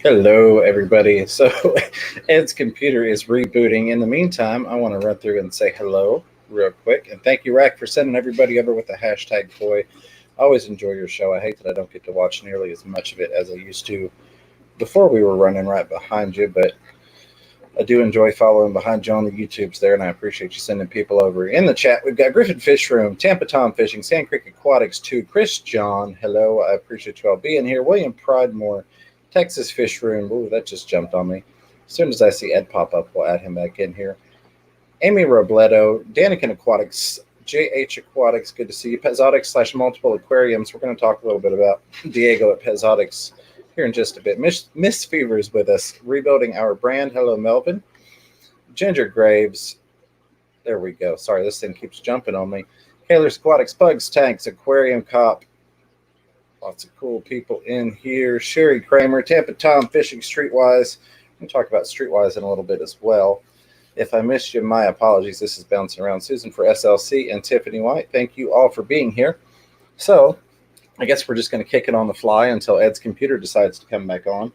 Hello, everybody. So, Ed's computer is rebooting. In the meantime, I want to run through and say hello real quick. And thank you, Rack, for sending everybody over with the hashtag Koi. I always enjoy your show. I hate that I don't get to watch nearly as much of it as I used to before we were running right behind you, but I do enjoy following behind you on the YouTubes there, and I appreciate you sending people over. In the chat, we've got Griffin Fish Room, Tampa Tom Fishing, Sand Creek Aquatics 2, Chris John, hello, I appreciate you all being here, William Pridemore, Texas Fish Room, ooh, that just jumped on me. As soon as I see Ed pop up, we'll add him back in here. Amy Robledo, Danikin Aquatics, JH Aquatics, good to see you. Pezzotics / multiple aquariums. We're going to talk a little bit about Diego at Pezzotics here in just a bit. Miss Fever's with us, rebuilding our brand. Hello, Melvin. Ginger Graves. There we go. Sorry, this thing keeps jumping on me. Kaler's Aquatics, Bugs Tanks, Aquarium Cop. Lots of cool people in here. Sherry Kramer, Tampa Tom Fishing, Streetwise. We'll talk about Streetwise in a little bit as well. If I missed you, my apologies. This is bouncing around. Susan for SLC and Tiffany White. Thank you all for being here. So, I guess we're just going to kick it on the fly until Ed's computer decides to come back on.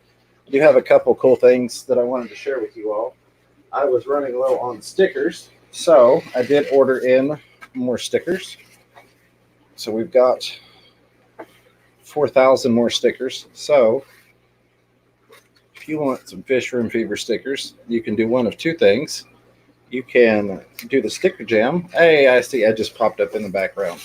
I do have a couple cool things that I wanted to share with you all. I was running low on stickers, so I did order in more stickers. So we've got 4,000 more stickers. So if you want some Fish Room Fever stickers, you can do one of two things. You can do the sticker jam. Hey, I see Ed just popped up in the background.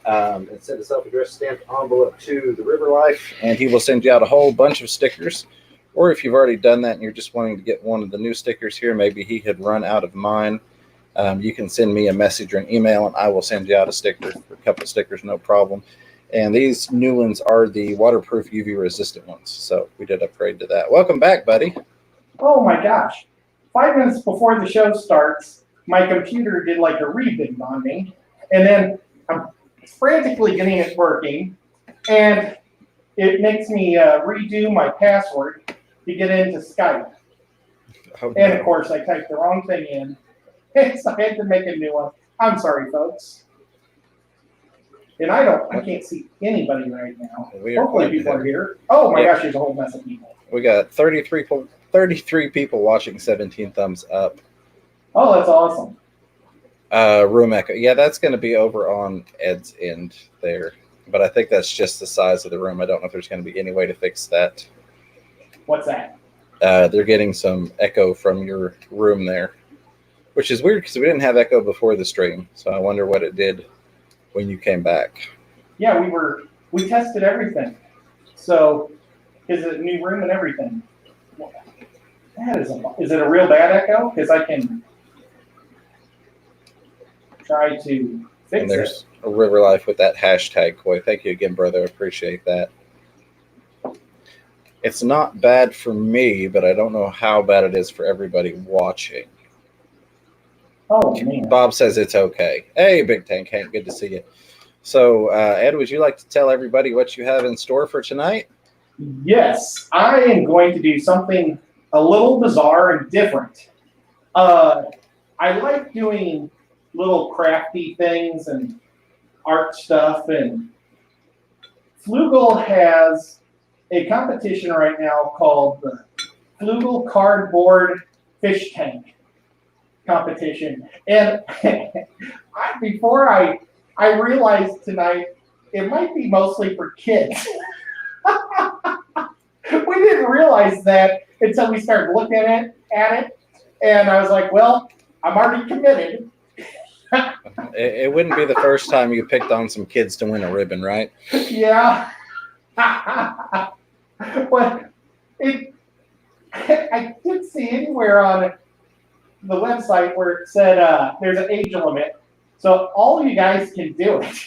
And send a self-addressed stamped envelope to the River Life, and he will send you out a whole bunch of stickers. Or if you've already done that and you're just wanting to get one of the new stickers here, maybe he had run out of mine, you can send me a message or an email, and I will send you out a couple of stickers, no problem. And these new ones are the waterproof UV-resistant ones, so we did upgrade to that. Welcome back, buddy. Oh, my gosh. 5 minutes before the show starts, my computer did like a reboot on me, and then I'm frantically getting it working, and it makes me redo my password to get into Skype. Oh, and of course, I typed the wrong thing in, so I had to make a new one. I'm sorry, folks. And I can't see anybody right now. Hopefully people are here. Oh my gosh, there's a whole mess of people. We got 33 people watching, 17 thumbs up. Oh, that's awesome. Room echo. Yeah, that's going to be over on Ed's end there. But I think that's just the size of the room. I don't know if there's going to be any way to fix that. What's that? They're getting some echo from your room there, which is weird because we didn't have echo before the stream. So I wonder what it did when you came back. Yeah, we tested everything. So is it a new room and everything? Is it a real bad echo? Because I can try to fix and there's a River Life with that hashtag Koi. Thank you again, brother. I appreciate that. It's not bad for me, but I don't know how bad it is for everybody watching. Oh, man. Bob says it's okay. Hey, Big Tank Hank, good to see you. So, Ed, would you like to tell everybody what you have in store for tonight? Yes, I am going to do something a little bizarre and different. I like doing little crafty things and art stuff, and Flugel has a competition right now called the Flugel Cardboard Fish Tank competition. And before I realized tonight it might be mostly for kids. We didn't realize that until we started looking at it. And I was like, well, I'm already committed. It wouldn't be the first time you picked on some kids to win a ribbon, right? Yeah. But I didn't see anywhere on the website where it said there's an age limit, so all you guys can do it.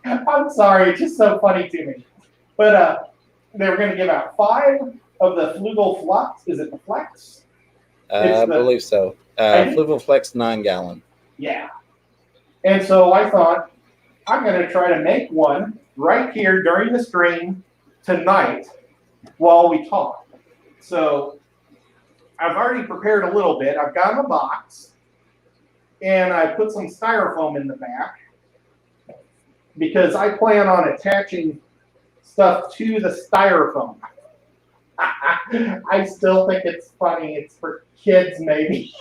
I'm sorry, it's just so funny to me. But they were going to give out 5 of the Flugel Flux. Is it the Flex? I believe so. Flugel Flex 9-gallon. Yeah. And so I thought, I'm going to try to make one right here during the stream tonight while we talk. So I've already prepared a little bit. I've got a box, and I put some styrofoam in the back. because I plan on attaching stuff to the styrofoam. I still think it's funny. It's for kids, maybe.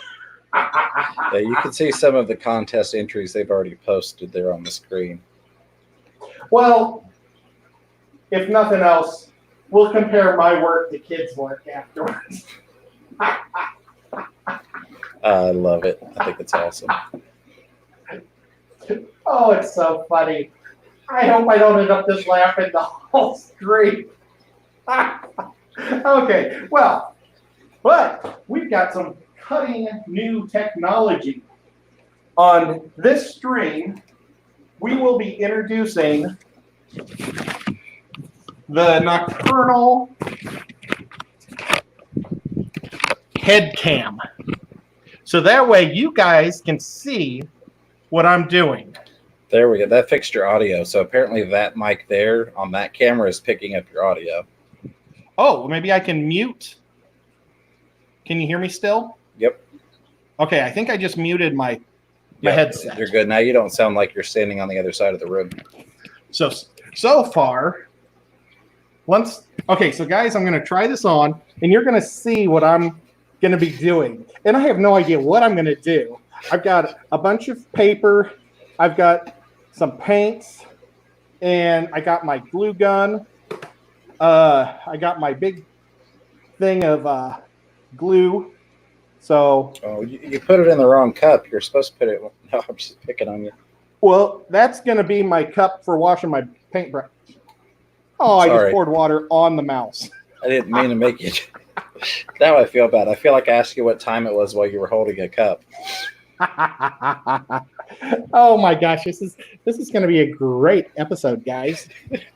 Yeah, you can see some of the contest entries they've already posted there on the screen. Well, if nothing else, we'll compare my work to kids' work afterwards. I love it. I think it's awesome. Oh, it's so funny. I hope I don't end up just laughing the whole street. Okay, well, but we've got some cutting new technology. On this stream, we will be introducing the Nocturnal head cam. So that way you guys can see what I'm doing. There we go. That fixed your audio. So apparently that mic there on that camera is picking up your audio. Oh, maybe I can mute. Can you hear me still? Yep. Okay, I think I just muted my headset. You're good. Now you don't sound like you're standing on the other side of the room. So far, so guys, I'm going to try this on, and you're going to see what I'm going to be doing. And I have no idea what I'm going to do. I've got a bunch of paper. I've got some paints, and I got my glue gun. I got my big thing of glue. So. Oh, you put it in the wrong cup. You're supposed to put it. No, I'm just picking on you. Well, that's going to be my cup for washing my paintbrush. Oh, I just poured water on the mouse. I didn't mean to make it. Now I feel bad. I feel like I asked you what time it was while you were holding a cup. Oh my gosh, this is going to be a great episode, guys.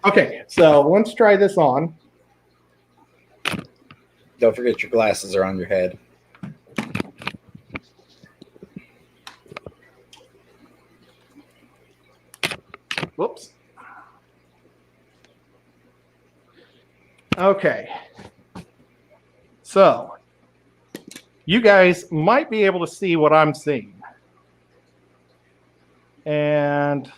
Okay, so let's try this on. Don't forget your glasses are on your head. Whoops. Okay. So, you guys might be able to see what I'm seeing. And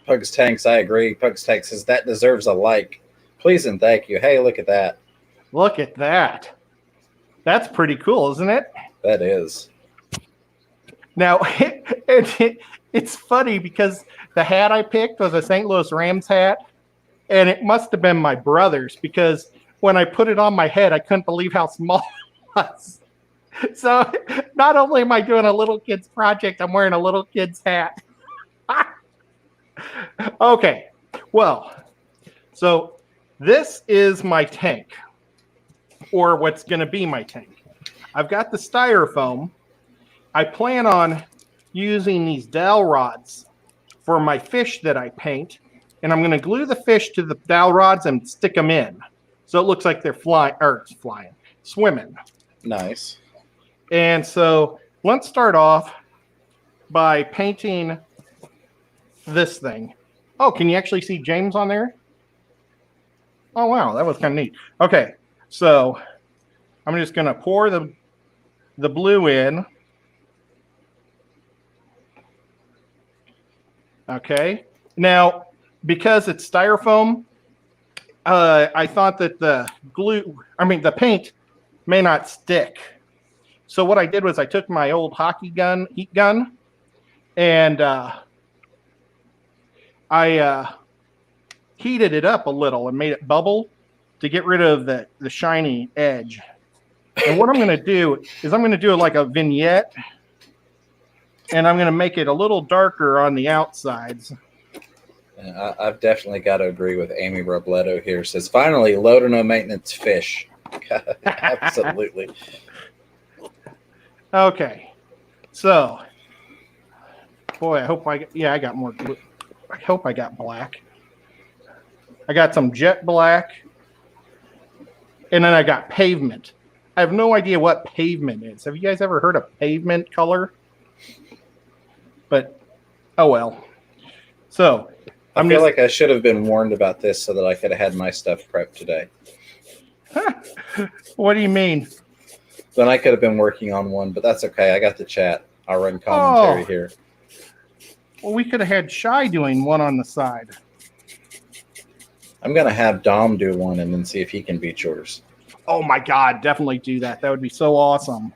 Pugs Tanks, I agree. Pugs Tanks says that deserves a like. Please and thank you. Hey, look at that. Look at that. That's pretty cool, isn't it? That is. Now, it's funny because the hat I picked was a St. Louis Rams hat, and it must have been my brother's because when I put it on my head, I couldn't believe how small it was. So not only am I doing a little kid's project, I'm wearing a little kid's hat. Okay, well, so this is my tank, or what's going to be my tank. I've got the styrofoam. I plan on using these dowel rods for my fish that I paint, and I'm going to glue the fish to the dowel rods and stick them in, so it looks like they're swimming. Nice. And so let's start off by painting this thing. Oh, can you actually see James on there? Oh, wow, that was kind of neat. Okay, so I'm just going to pour the blue in. Okay, now because it's styrofoam, I thought that the paint may not stick. So what I did was I took my old heat gun, and I heated it up a little and made it bubble to get rid of the shiny edge. And what I'm going to do is I'm going to do it like a vignette, and I'm going to make it a little darker on the outsides. I've definitely got to agree with Amy Robledo here. Says, finally, low to no maintenance fish. Absolutely. Okay. So, boy, I hope I got more glue. I hope I got black. I got some jet black. And then I got pavement. I have no idea what pavement is. Have you guys ever heard of pavement color? But, oh well. So, I feel like I should have been warned about this so that I could have had my stuff prepped today. What do you mean? Then I could have been working on one, but that's okay. I got the chat. I'll run commentary here. Well, we could have had Shy doing one on the side. I'm gonna have Dom do one and then see if he can beat yours. Oh my God, definitely do that. That would be so awesome.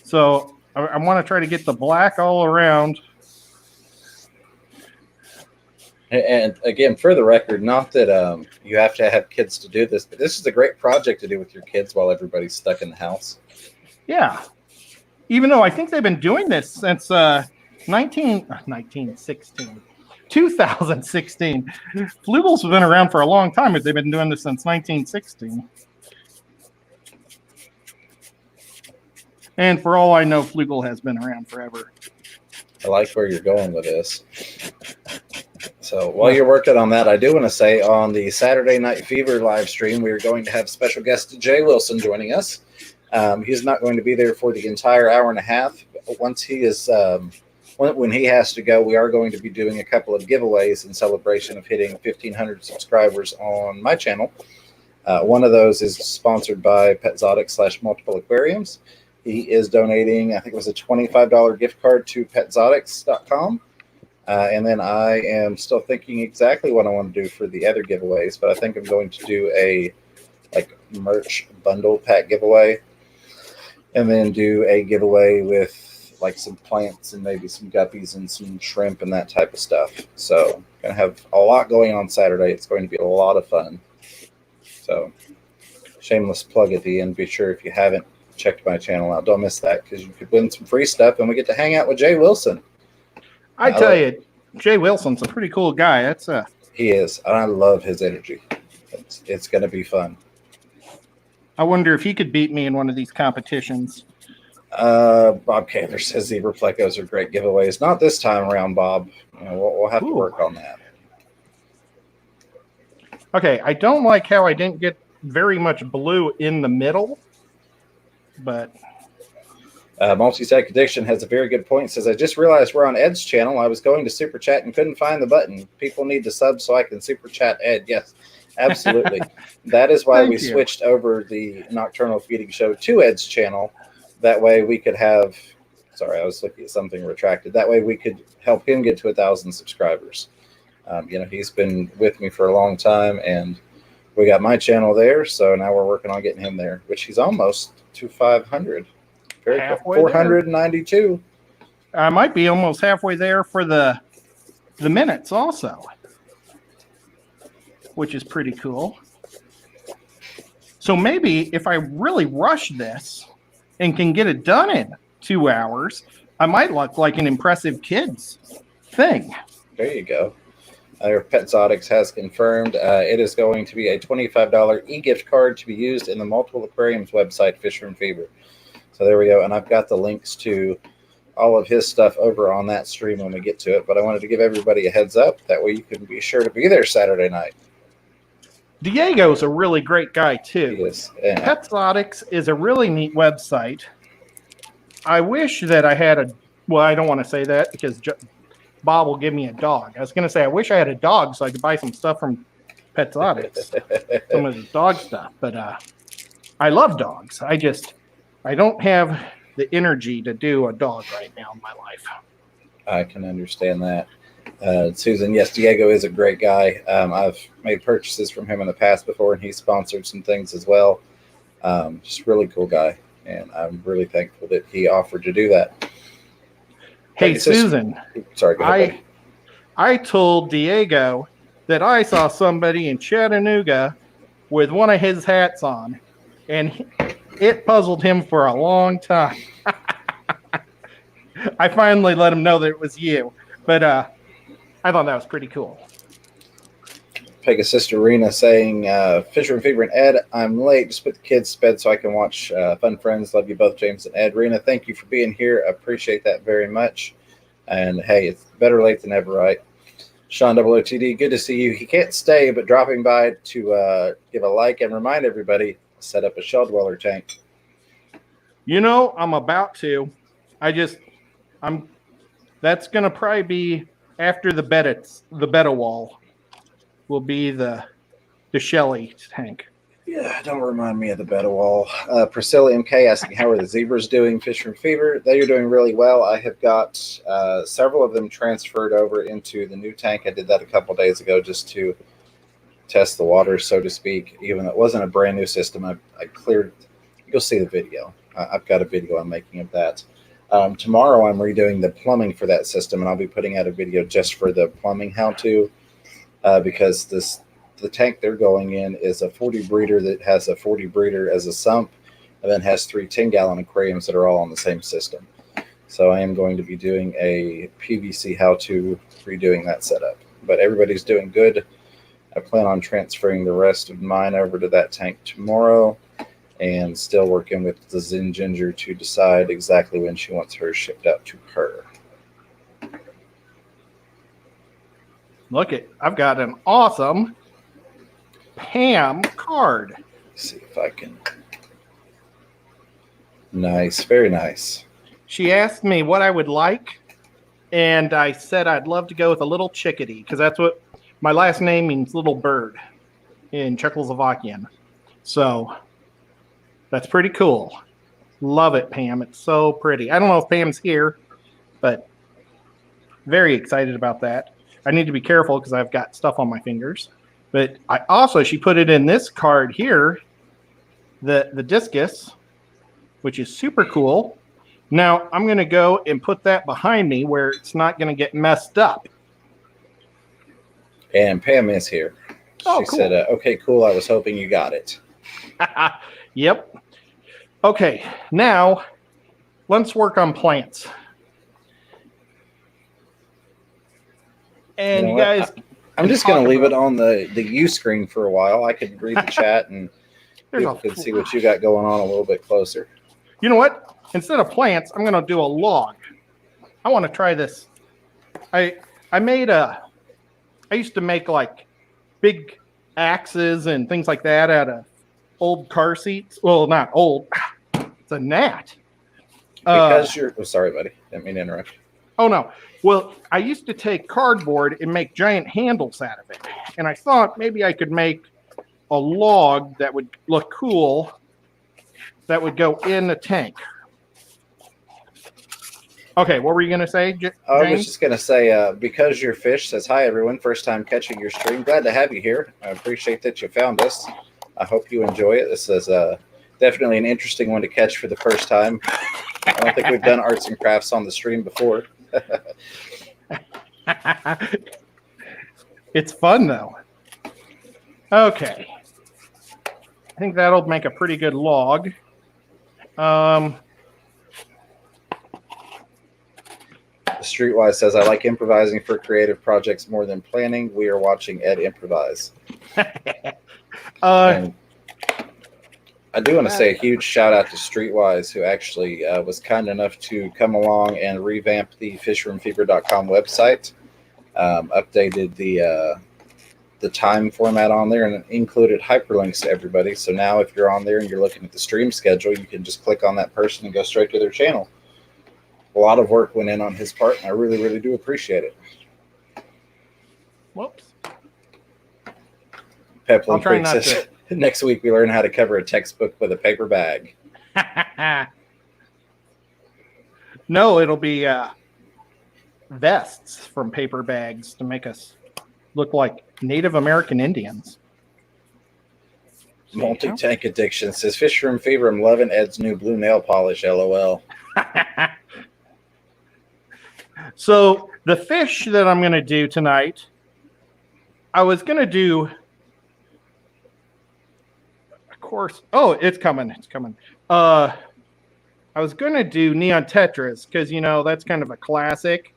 So I want to try to get the black all around. And again, for the record, not that you have to have kids to do this, but this is a great project to do with your kids while everybody's stuck in the house. Yeah. Even though I think they've been doing this since 2016. Flugels have been around for a long time, but they've been doing this since 1916. And for all I know, Flugel has been around forever. I like where you're going with this. So while you're working on that, I do want to say on the Saturday Night Fever live stream, we are going to have special guest Jay Wilson joining us. He's not going to be there for the entire hour and a half. Once he is, when he has to go, we are going to be doing a couple of giveaways in celebration of hitting 1,500 subscribers on my channel. One of those is sponsored by Petzotics / Aquariums. He is donating, I think it was a $25 gift card to petzotics.com. And then I am still thinking exactly what I want to do for the other giveaways, but I think I'm going to do a merch bundle pack giveaway, and then do a giveaway with like some plants and maybe some guppies and some shrimp and that type of stuff. So gonna have a lot going on Saturday. It's going to be a lot of fun. So shameless plug at the end. Be sure if you haven't checked my channel out, don't miss that, because you could win some free stuff and we get to hang out with Jay Wilson. I tell you, Jay Wilson's a pretty cool guy. He is, and I love his energy. It's going to be fun. I wonder if he could beat me in one of these competitions. Bob Kaler says zebra plecos are great giveaways. Not this time around, Bob. We'll have to work on that. Okay, I don't like how I didn't get very much blue in the middle, but... Multi-Stack Addiction has a very good point. It says, I just realized we're on Ed's channel. I was going to Super Chat and couldn't find the button. People need to sub so I can Super Chat Ed. Yes, absolutely. That is why we switched over the Nocturnal Feeding Show to Ed's channel. That way we could have, sorry, I was looking at something retracted. That way we could help him get to 1,000 subscribers. He's been with me for a long time, and we got my channel there. So now we're working on getting him there, which he's almost to 500. Very halfway 492. I might be almost halfway there for the minutes also, which is pretty cool. So maybe if I really rush this and can get it done in 2 hours, I might look like an impressive kids thing. There you go. Our Petzotics has confirmed it is going to be a $25 e-gift card to be used in the Multiple Aquariums website, Fisher and Fever. So there we go. And I've got the links to all of his stuff over on that stream when we get to it. But I wanted to give everybody a heads up. That way you can be sure to be there Saturday night. Diego's a really great guy, too. He is. Yeah. Petzotics is a really neat website. I wish that I had well, I don't want to say that because Bob will give me a dog. I was going to say I wish I had a dog so I could buy some stuff from Petzotics, some of the dog stuff. But I love dogs. I don't have the energy to do a dog right now in my life. I can understand that. Susan, yes, Diego is a great guy. I've made purchases from him in the past before, and he sponsored some things as well. Just really cool guy, and I'm really thankful that he offered to do that. Hey, Susan. Sorry, go ahead. I told Diego that I saw somebody in Chattanooga with one of his hats on, and it puzzled him for a long time. I finally let him know that it was you, but I thought that was pretty cool. Pegasus Arena saying, Fisher and Fever and Ed, I'm late. Just put the kids to bed so I can watch Fun Friends. Love you both, James and Ed. Rena, thank you for being here. I appreciate that very much. And hey, it's better late than never, right? Sean WOTD, good to see you. He can't stay, but dropping by to give a like and remind everybody to set up a shell dweller tank. I'm about to. That's going to probably be after the betta wall will be the Shelly tank. Yeah, don't remind me of the beta wall. Priscilla MK asking, how are the zebras doing? Fish from Fever. They are doing really well. I have got several of them transferred over into the new tank. I did that a couple days ago just to test the water, so to speak. Even though it wasn't a brand new system, I cleared. You'll see the video. I've got a video I'm making of that. Tomorrow I'm redoing the plumbing for that system, and I'll be putting out a video just for the plumbing how-to because the tank they're going in is a 40 breeder that has a 40 breeder as a sump and then has 3 10-gallon aquariums that are all on the same system. So I am going to be doing a PVC how-to redoing that setup. But everybody's doing good. I plan on transferring the rest of mine over to that tank tomorrow and still working with the Zen Ginger to decide exactly when she wants hers shipped out to her. Look I've got an awesome Pam card. Let's see if I can. Nice, very nice. She asked me what I would like, and I said I'd love to go with a little chickadee because that's what my last name means, little bird in Czechoslovakian. So that's pretty cool. Love it, Pam. It's so pretty. I don't know if Pam's here, but very excited about that. I need to be careful because I've got stuff on my fingers. But she put it in this card here, the discus, which is super cool. Now I'm going to go and put that behind me where it's not going to get messed up. And Pam is here. She said, okay, cool. I was hoping you got it. Yep. Okay, now let's work on plants. And you guys... I'm just going to leave it on the U screen for a while. I could read the chat and people could see what you got going on a little bit closer. You know what? Instead of plants, I'm going to do a log. I want to try this. I used to make like big axes and things like that out of old car seats. Well, not old. It's a gnat. Because you're... Oh, sorry, buddy. Didn't mean to interrupt. Oh, no. Well, I used to take cardboard and make giant handles out of it. And I thought maybe I could make a log that would look cool that would go in the tank. Okay, what were you going to say, James? I was just going to say, because your fish says, hi, everyone. First time catching your stream. Glad to have you here. I appreciate that you found us. I hope you enjoy it. This is definitely an interesting one to catch for the first time. I don't think we've done arts and crafts on the stream before. It's fun, though. Okay. I think that'll make a pretty good log. Streetwise says, I like improvising for creative projects more than planning. We are watching Ed improvise. And I do want to say a huge shout out to Streetwise, who actually was kind enough to come along and revamp the fishroomfever.com website, updated the time format on there, and included hyperlinks to everybody. So now if you're on there and you're looking at the stream schedule, you can just click on that person and go straight to their channel. A lot of work went in on his part, and I really, really do appreciate it. Whoops. Peplin Creek says, next week we learn how to cover a textbook with a paper bag. No, it'll be vests from paper bags to make us look like Native American Indians. Multi-tank addiction says, Fish Room Fever, I'm loving Ed's new blue nail polish, LOL. So the fish that I'm going to do tonight, I was going to do, of course, oh, it's coming. I was going to do Neon Tetras because, you know, that's kind of a classic.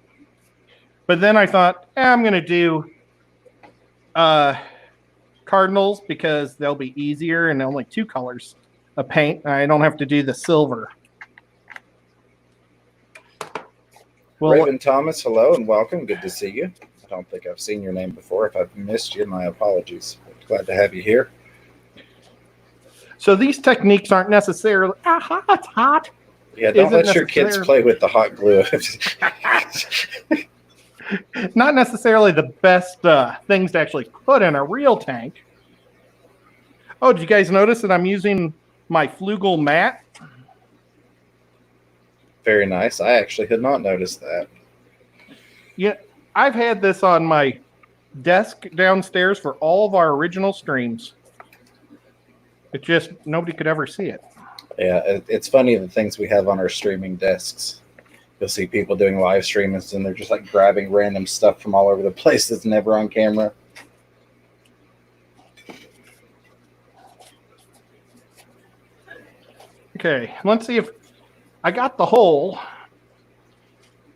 But then I thought, I'm going to do Cardinals because they'll be easier and only 2 colors of paint. I don't have to do the silver. Well, Raven Thomas, hello and welcome. Good to see you. I don't think I've seen your name before. If I've missed you, my apologies. Glad to have you here. So these techniques aren't necessarily it's hot. Yeah, don't let your kids play with the hot glue. Not necessarily the best things to actually put in a real tank. Oh, did you guys notice that I'm using my Flugel mat? Very nice. I actually had not noticed that. Yeah, I've had this on my desk downstairs for all of our original streams. It just, nobody could ever see it. Yeah, it's funny the things we have on our streaming desks. You'll see people doing live streams and they're just like grabbing random stuff from all over the place that's never on camera. Okay, let's see if I got the hole.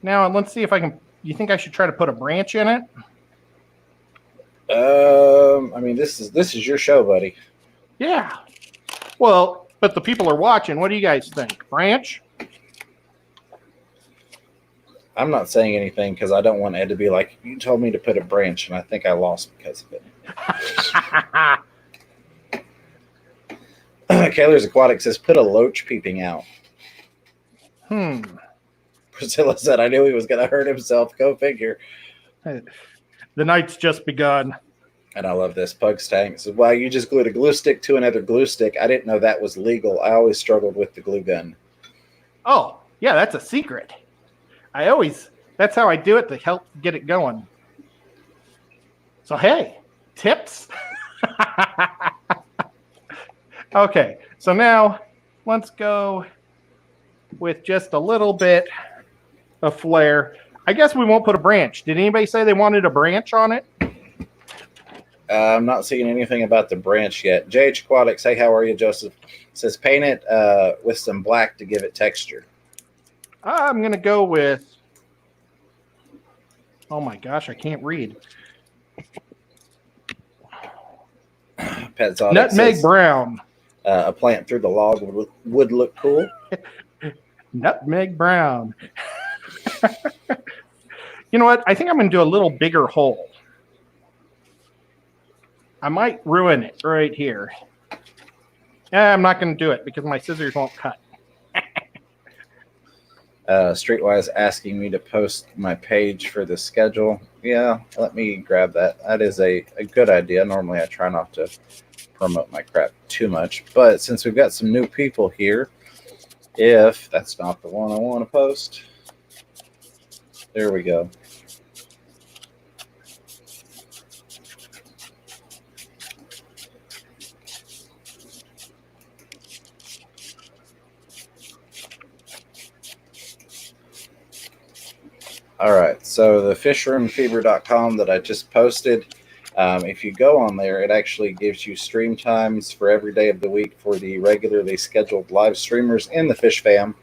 Now let's see if I can. You think I should try to put a branch in it? I mean, this is your show, buddy. Yeah. Well, but the people are watching. What do you guys think? Branch? I'm not saying anything because I don't want Ed to be like, you told me to put a branch, and I think I lost because of it. Kaylor's Aquatic says, put a loach peeping out. Priscilla said, I knew he was going to hurt himself. Go figure. The night's just begun. And I love this. Pug's Tank says, wow, you just glued a glue stick to another glue stick. I didn't know that was legal. I always struggled with the glue gun. Oh, yeah, that's a secret. That's how I do it to help get it going. So, hey, tips? Okay, so now let's go with just a little bit of flare. I guess we won't put a branch. Did anybody say they wanted a branch on it? I'm not seeing anything about the branch yet. JH Aquatics, hey, how are you, Joseph? Says paint it with some black to give it texture. I'm going to go with, oh my gosh, I can't read. Pets Nutmeg says, brown. A plant through the log would look cool. Nutmeg brown. You know what? I think I'm going to do a little bigger hole. I might ruin it right here. I'm not going to do it because my scissors won't cut. Streetwise asking me to post my page for the schedule. Yeah, let me grab that. That is a good idea. Normally I try not to promote my crap too much, but since we've got some new people here, if that's not the one I want to post, there we go. All right, so the fishroomfever.com that I just posted, if you go on there, it actually gives you stream times for every day of the week for the regularly scheduled live streamers in the Fish Fam.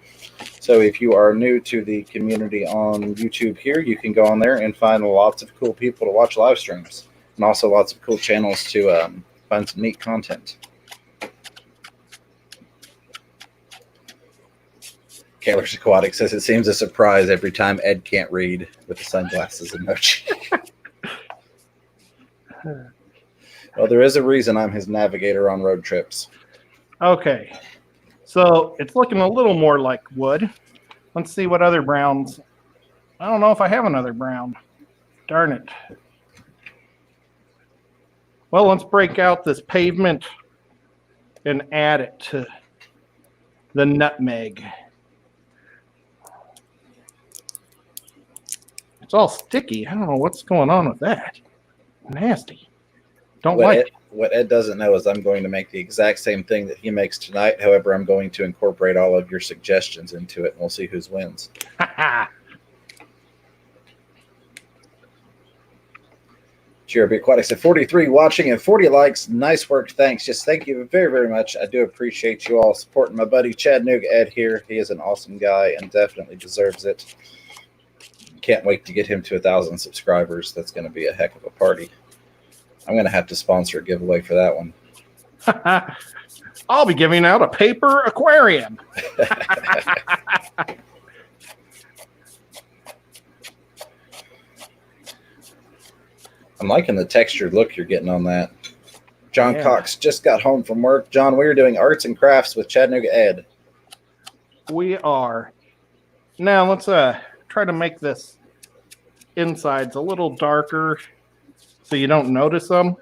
So if you are new to the community on YouTube here, you can go on there and find lots of cool people to watch live streams, and also lots of cool channels to find some neat content. Kaylor's Aquatic says, it seems a surprise every time Ed can't read with the sunglasses emoji. Well, there is a reason I'm his navigator on road trips. Okay. So it's looking a little more like wood. Let's see what other browns. I don't know if I have another brown. Darn it. Well, let's break out this pavement and add it to the nutmeg. It's all sticky. I don't know what's going on with that. Nasty. Don't like it. What Ed doesn't know is I'm going to make the exact same thing that he makes tonight. However, I'm going to incorporate all of your suggestions into it, and we'll see whose wins. GRB Aquatics at 43 watching and 40 likes. Nice work. Thanks. Just thank you very, very much. I do appreciate you all supporting my buddy Chattanooga Ed here. He is an awesome guy and definitely deserves it. Can't wait to get him to 1,000 subscribers. That's going to be a heck of a party. I'm going to have to sponsor a giveaway for that one. I'll be giving out a paper aquarium. I'm liking the textured look you're getting on that. John Cox just got home from work. John, we are doing arts and crafts with Chattanooga Ed. We are. Now let's try to make this insides a little darker so you don't notice them.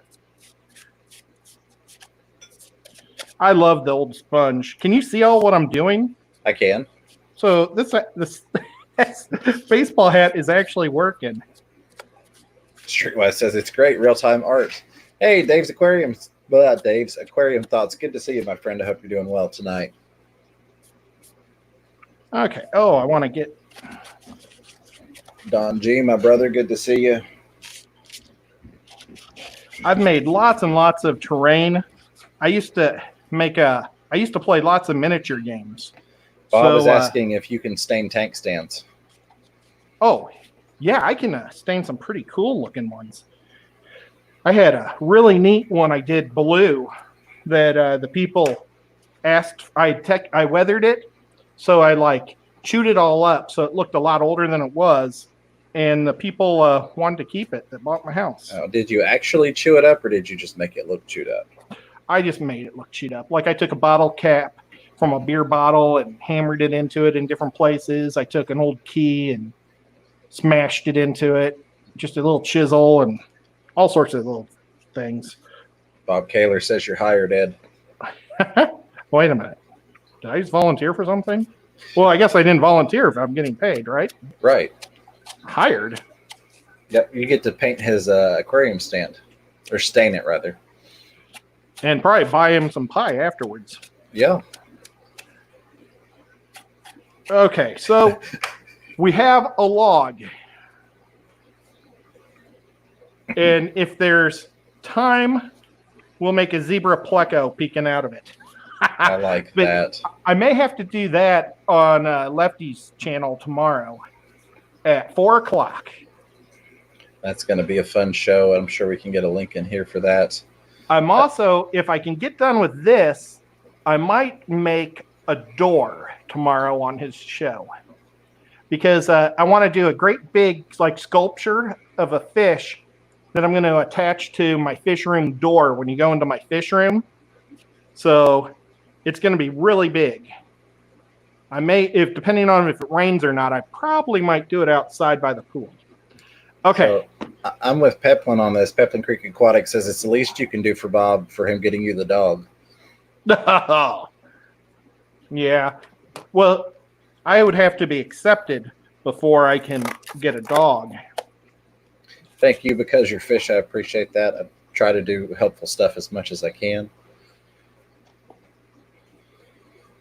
I love the old sponge. Can you see all what I'm doing? I can. So this baseball hat is actually working. Streetwise says it's great real-time art. Hey, Dave's Aquarium Thoughts. Good to see you, my friend. I hope you're doing well tonight. Okay. Oh, I want to get Don G, my brother. Good to see you. I've made lots and lots of terrain. I used to play lots of miniature games. Bob is asking if you can stain tank stands. Oh, yeah, I can stain some pretty cool looking ones. I had a really neat one I did blue that the people asked. I weathered it, so I like chewed it all up so it looked a lot older than it was, and the people wanted to keep it that bought my house. Oh, did you actually chew it up, or did you just make it look chewed up? I just made it look chewed up. Like I took a bottle cap from a beer bottle and hammered it into it in different places. I took an old key and smashed it into it, just a little chisel and all sorts of little things. Bob Kaler says you're hired, Ed. Wait a minute. Did I just volunteer for something? Well, I guess I didn't volunteer if I'm getting paid, right? Right. Hired? Yep, you get to paint his aquarium stand. Or stain it, rather. And probably buy him some pie afterwards. Yeah. Okay, so we have a log. And if there's time, we'll make a zebra pleco peeking out of it. I like that. I may have to do that on Lefty's channel tomorrow at 4 o'clock. That's going to be a fun show. I'm sure we can get a link in here for that. I'm also, if I can get done with this, I might make a door tomorrow on his show. Because I want to do a great big like sculpture of a fish that I'm going to attach to my fish room door when you go into my fish room. So it's going to be really big. I may, if depending on if it rains or not, I probably might do it outside by the pool. Okay. So, I'm with Peplin on this. Peplin Creek Aquatic says it's the least you can do for Bob for him getting you the dog. Yeah. Well, I would have to be accepted before I can get a dog. Thank you, because you're fish. I appreciate that. I try to do helpful stuff as much as I can.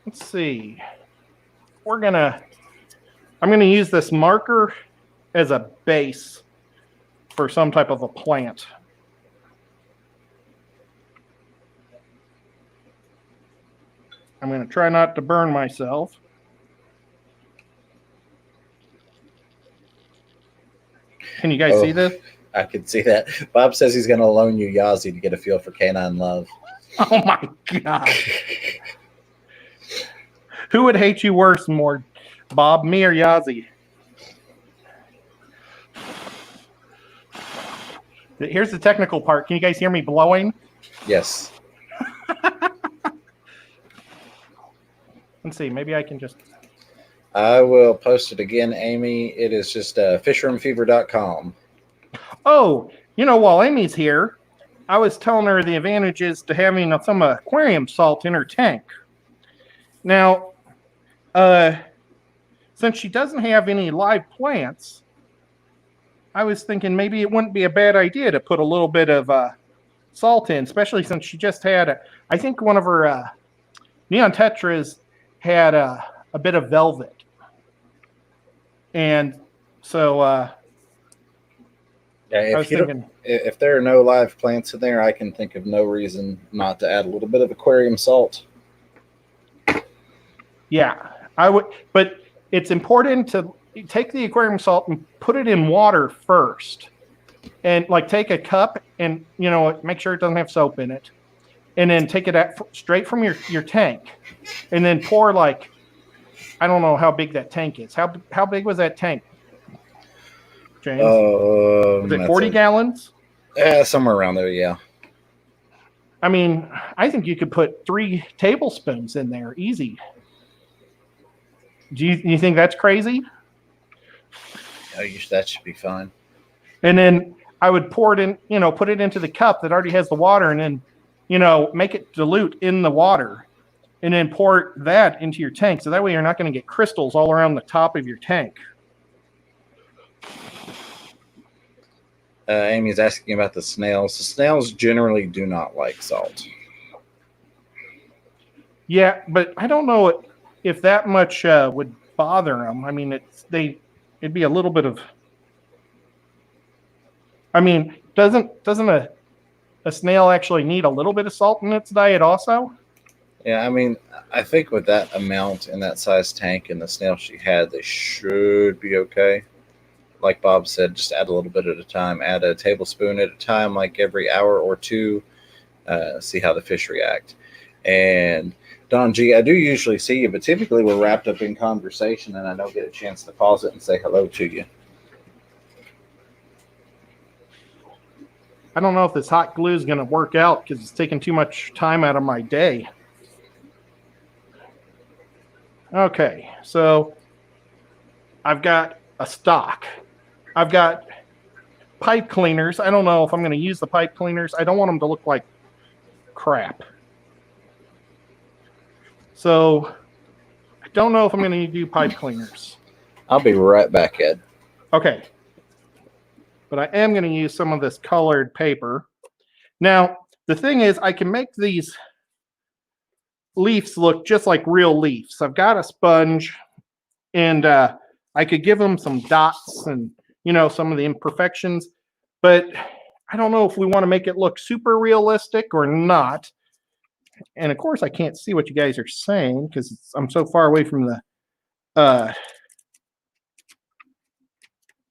Let's see. I'm gonna use this marker as a base for some type of a plant. I'm gonna try not to burn myself. Can you guys see this? I can see that. Bob says he's going to loan you Yazzie to get a feel for canine love. Oh my God. Who would hate you worse more, Bob, me or Yazzie? Here's the technical part. Can you guys hear me blowing? Yes. Let's see. Maybe I can just... I will post it again, Amy. It is just fishroomfever.com. Oh, while Amy's here, I was telling her the advantages to having some aquarium salt in her tank. Now, since she doesn't have any live plants, I was thinking maybe it wouldn't be a bad idea to put a little bit of salt in, especially since she just had, I think one of her neon tetras had a bit of velvet. And so I was thinking, if there are no live plants in there, I can think of no reason not to add a little bit of aquarium salt. Yeah, I would, but it's important to take the aquarium salt and put it in water first. And like take a cup and, make sure it doesn't have soap in it. And then take it straight from your tank. And then pour I don't know how big that tank is. How big was that tank, James? Was it 40 gallons? Yeah, somewhere around there, yeah. I mean, I think you could put 3 tablespoons in there, easy. Do you think that's crazy? That should be fine. And then I would pour it in, put it into the cup that already has the water, and then, make it dilute in the water and then pour that into your tank. So that way you're not going to get crystals all around the top of your tank. Amy's asking about the snails. The snails generally do not like salt. Yeah, but I don't know if that much would bother them. I mean, it'd be a little bit of. I mean, doesn't a snail actually need a little bit of salt in its diet also? Yeah, I mean, I think with that amount in that size tank and the snail she had, they should be okay. Like Bob said, just add a little bit at a time. Add a tablespoon at a time, like every hour or two. See how the fish react. And Don G, I do usually see you, but typically we're wrapped up in conversation and I don't get a chance to pause it and say hello to you. I don't know if this hot glue is going to work out because it's taking too much time out of my day. Okay, so I've got a stock. I've got pipe cleaners. I don't know if I'm going to use the pipe cleaners. I don't want them to look like crap. So I don't know if I'm going to do pipe cleaners. I'll be right back, Ed. Okay. But I am going to use some of this colored paper. Now, the thing is, I can make these leaves look just like real leaves. I've got a sponge, and I could give them some dots and, some of the imperfections. But I don't know if we want to make it look super realistic or not. And, of course, I can't see what you guys are saying because I'm so far away from the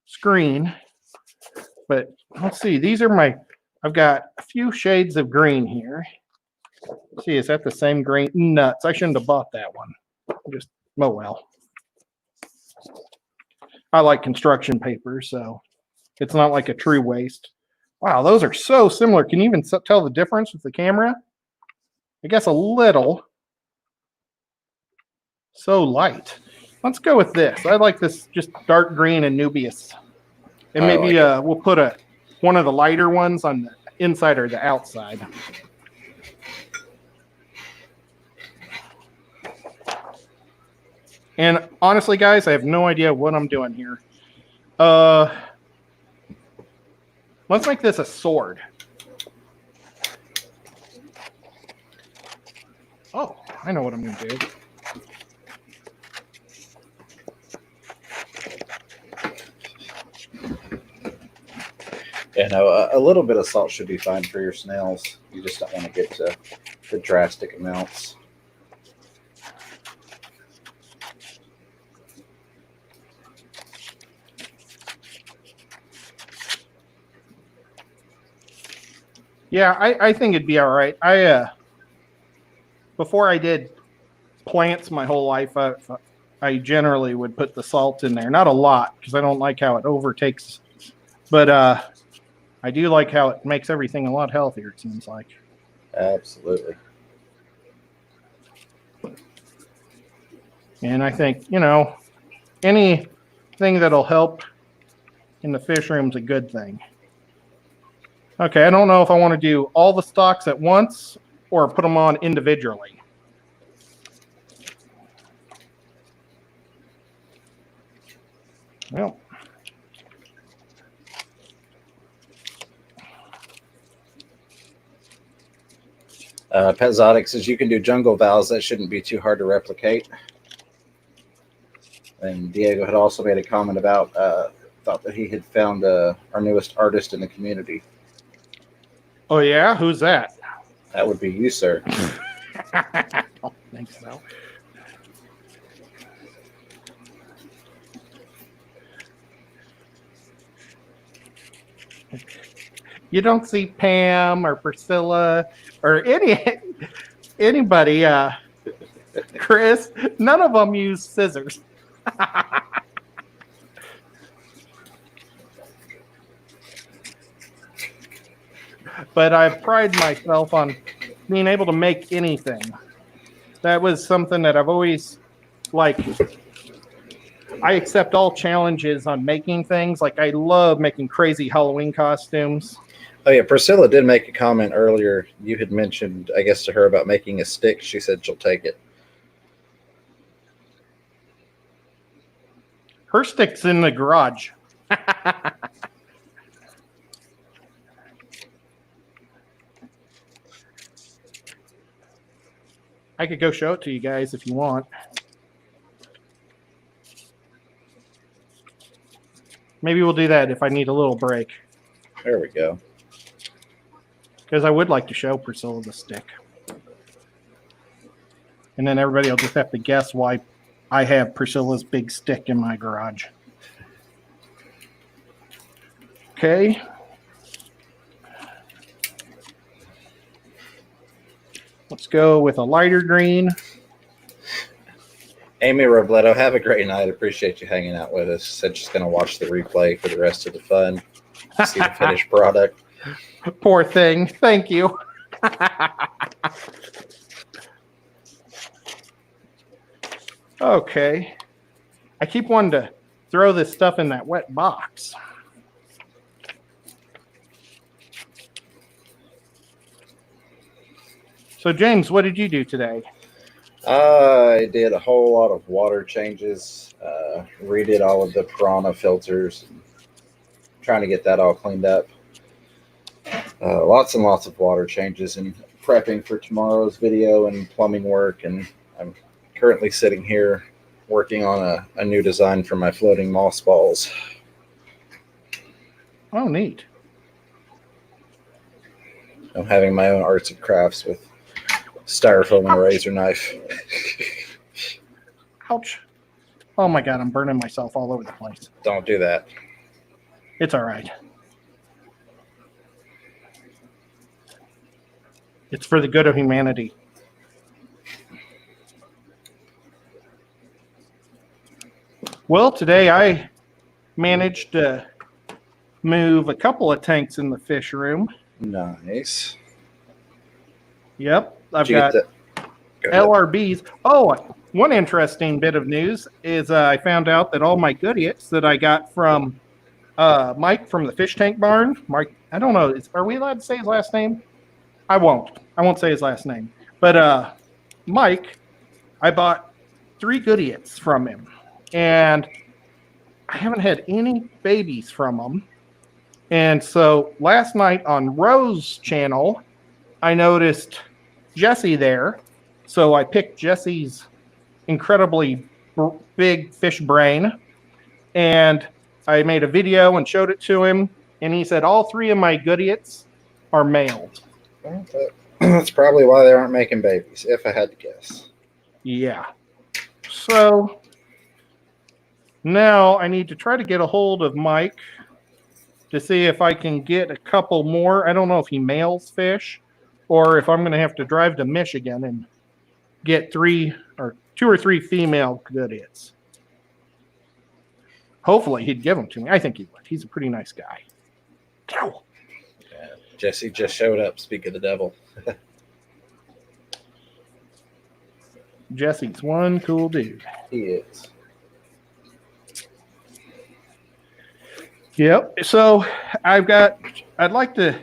screen. But let's see, I've got a few shades of green here. Let's see, is that the same green? Nuts, I shouldn't have bought that one. Oh well. I like construction paper, so it's not like a true waste. Wow, those are so similar. Can you even tell the difference with the camera? I guess a little. So light. Let's go with this. I like this just dark green and Nubius. And maybe we'll put one of the lighter ones on the inside or the outside. And honestly, guys, I have no idea what I'm doing here. Let's make this a sword. Oh, I know what I'm going to do. Yeah, no, a little bit of salt should be fine for your snails. You just don't want to get to the drastic amounts. Yeah, I think it'd be all right. Before I did plants my whole life, I generally would put the salt in there. Not a lot because I don't like how it overtakes. But I do like how it makes everything a lot healthier, it seems like. Absolutely. And I think, anything that'll help in the fish room is a good thing. Okay, I don't know if I want to do all the stocks at once or put them on individually. Well. Petzotic says you can do jungle vows. That shouldn't be too hard to replicate. And Diego had also made a comment about thought that he had found our newest artist in the community. Oh, yeah? Who's that? That would be you, sir. I don't think so. You don't see Pam or Priscilla or anybody, Chris. None of them use scissors. But I pride myself on being able to make anything. That was something that I've always I accept all challenges on making things. Like I love making crazy Halloween costumes. Oh yeah, Priscilla did make a comment earlier. You had mentioned, I guess, to her about making a stick. She said she'll take it. Her stick's in the garage. I could go show it to you guys if you want. Maybe we'll do that if I need a little break. There we go. Because I would like to show Priscilla the stick. And then everybody will just have to guess why I have Priscilla's big stick in my garage. Okay. Let's go with a lighter green. Amy Robledo, have a great night. Appreciate you hanging out with us. Said she's going to watch the replay for the rest of the fun. See the finished product. Poor thing. Thank you. Okay. I keep wanting to throw this stuff in that wet box. So, James, what did you do today? I did a whole lot of water changes, redid all of the piranha filters, trying to get that all cleaned up. Lots and lots of water changes and prepping for tomorrow's video and plumbing work. And I'm currently sitting here working on a new design for my floating moss balls. Oh, neat. I'm having my own arts and crafts with styrofoam and a razor knife. Ouch. Oh my God, I'm burning myself all over the place. Don't do that. It's all right. It's for the good of humanity. Well, today I managed to move a couple of tanks in the fish room. Nice. Yep. I've Did you got get Go ahead. LRBs. Oh, one interesting bit of news is I found out that all my goodiots that I got from Mike from the fish tank barn. Mike, I don't know. Are we allowed to say his last name? I won't say his last name. But Mike, I bought 3 goodiots from him. And I haven't had any babies from him. And so last night on Rose's channel, I noticed Jesse there. So I picked Jesse's incredibly big fish brain. And I made a video and showed it to him. And he said all 3 of my goodiots are males. Well, that's probably why they aren't making babies, if I had to guess. Yeah. So now I need to try to get a hold of Mike to see if I can get a couple more. I don't know if he mails fish or if I'm going to have to drive to Michigan and get 2 or 3 female goodiots. Hopefully he'd give them to me. I think he would. He's a pretty nice guy. Ow. Yeah, Jesse just showed up. Speak of the devil. Jesse's one cool dude. He is. Yep. So I'd like to,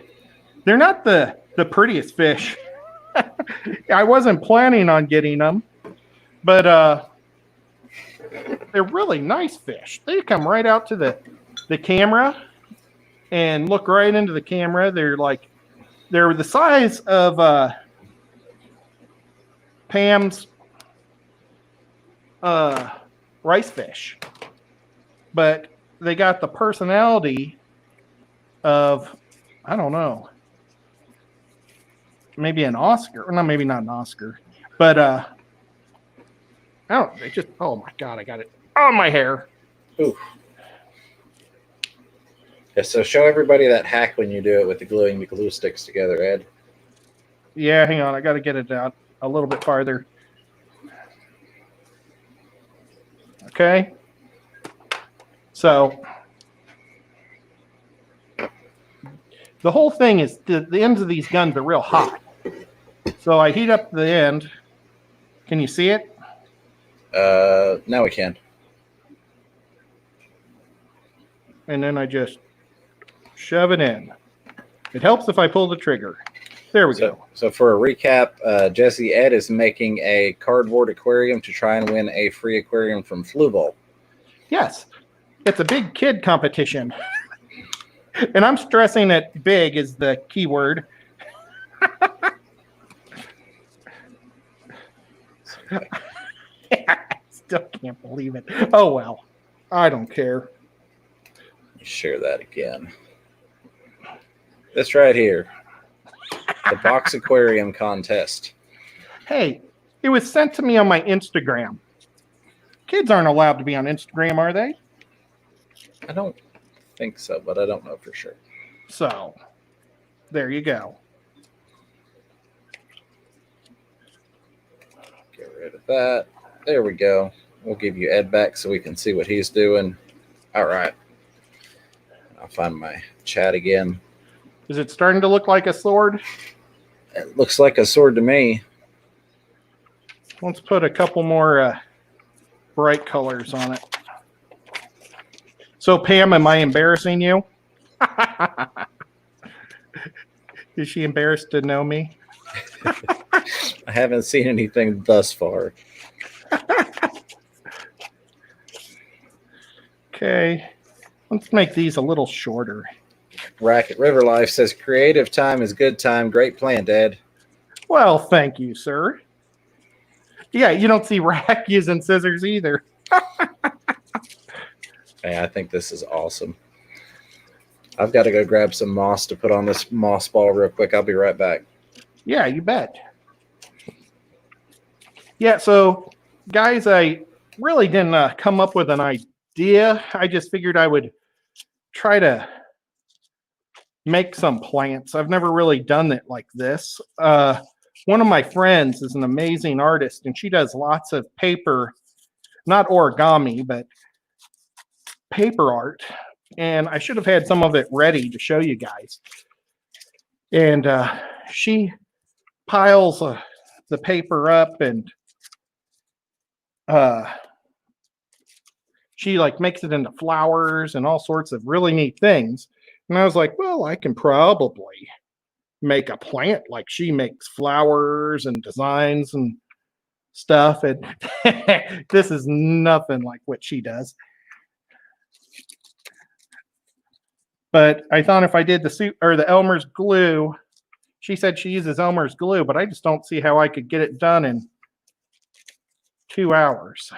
they're not the prettiest fish. I wasn't planning on getting them, but they're really nice fish. They come right out to the camera and look right into the camera. They're the size of Pam's rice fish, but they got the personality of, I don't know, maybe an Oscar. No, maybe not an Oscar, but I don't. They just. Oh my God! I got it on my hair. Ooh. Yeah, so show everybody that hack when you do it with the gluing the glue sticks together, Ed. Yeah, hang on. I got to get it out a little bit farther. Okay. So the whole thing is the ends of these guns are real hot. So I heat up the end. Can you see it? Now we can. And then I just shove it in. It helps if I pull the trigger. There we go. So for a recap, Jesse Ed is making a cardboard aquarium to try and win a free aquarium from Fluball. Yes, it's a big kid competition. And I'm stressing that big is the key word. I still can't believe it. Oh, well. I don't care. Share that again. This right here. The box aquarium contest. Hey, it was sent to me on my Instagram. Kids aren't allowed to be on Instagram, are they? I don't think so, but I don't know for sure. So, there you go. Get rid of that. There we go. We'll give you Ed back so we can see what he's doing. All right. I'll find my chat again. Is it starting to look like a sword? It looks like a sword to me. Let's put a couple more bright colors on it. So, Pam, am I embarrassing you? Is she embarrassed to know me? I haven't seen anything thus far. Okay. Let's make these a little shorter. Racket River Life says, creative time is good time. Great plan, Dad. Well, thank you, sir. Yeah, you don't see Rack using scissors either. Hey, I think this is awesome. I've got to go grab some moss to put on this moss ball real quick. I'll be right back. Yeah, you bet. Yeah, so, guys, I really didn't come up with an idea. I just figured I would try to make some plants. I've never really done it like this. One of my friends is an amazing artist, and she does lots of paper, not origami, but paper art. And I should have had some of it ready to show you guys. And she piles the paper up, and she like makes it into flowers and all sorts of really neat things. And I was like, well, I can probably make a plant like she makes flowers and designs and stuff. And this is nothing like what she does. But I thought if I did the suit or the Elmer's glue, she said she uses Elmer's glue, but I just don't see how I could get it done in 2 hours.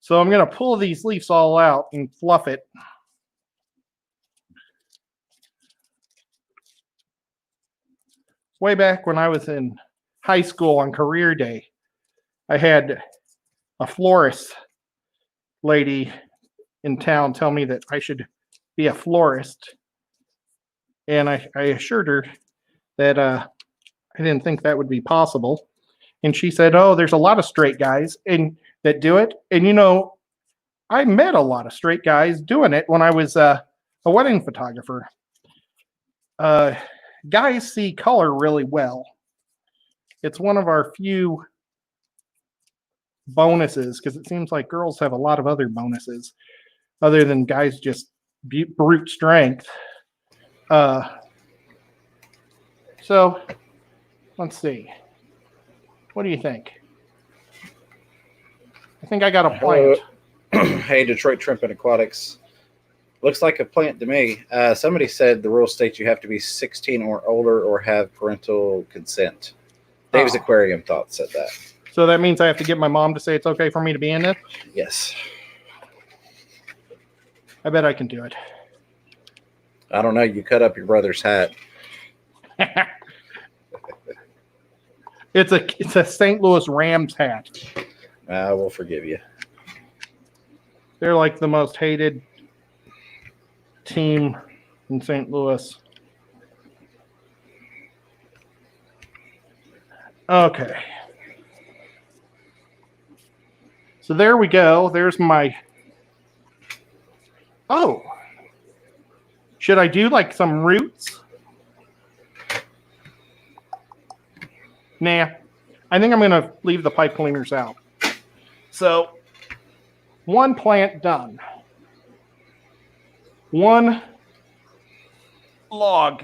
So I'm going to pull these leaves all out and fluff it. Way back when I was in high school on career day, I had a florist lady in town tell me that I should be a florist. And I assured her that I didn't think that would be possible. And she said, oh, there's a lot of straight guys that do it. And, you know, I met a lot of straight guys doing it when I was a wedding photographer. Guys see color really well. It's one of our few bonuses, because it seems like girls have a lot of other bonuses other than guys just brute strength. So let's see. What do you think? I think I got a plant. Hey, Detroit Shrimp and Aquatics. Looks like a plant to me. Somebody said the rule states you have to be 16 or older or have parental consent. Dave's Aquarium Thought said that. So that means I have to get my mom to say it's okay for me to be in it? Yes. I bet I can do it. I don't know. You cut up your brother's hat. It's a St. Louis Rams hat. We'll forgive you. They're like the most hated team in St. Louis. Okay. So there we go. There's my... Oh. Should I do like some roots? Nah. I think I'm going to leave the pipe cleaners out. So, one plant done. One log.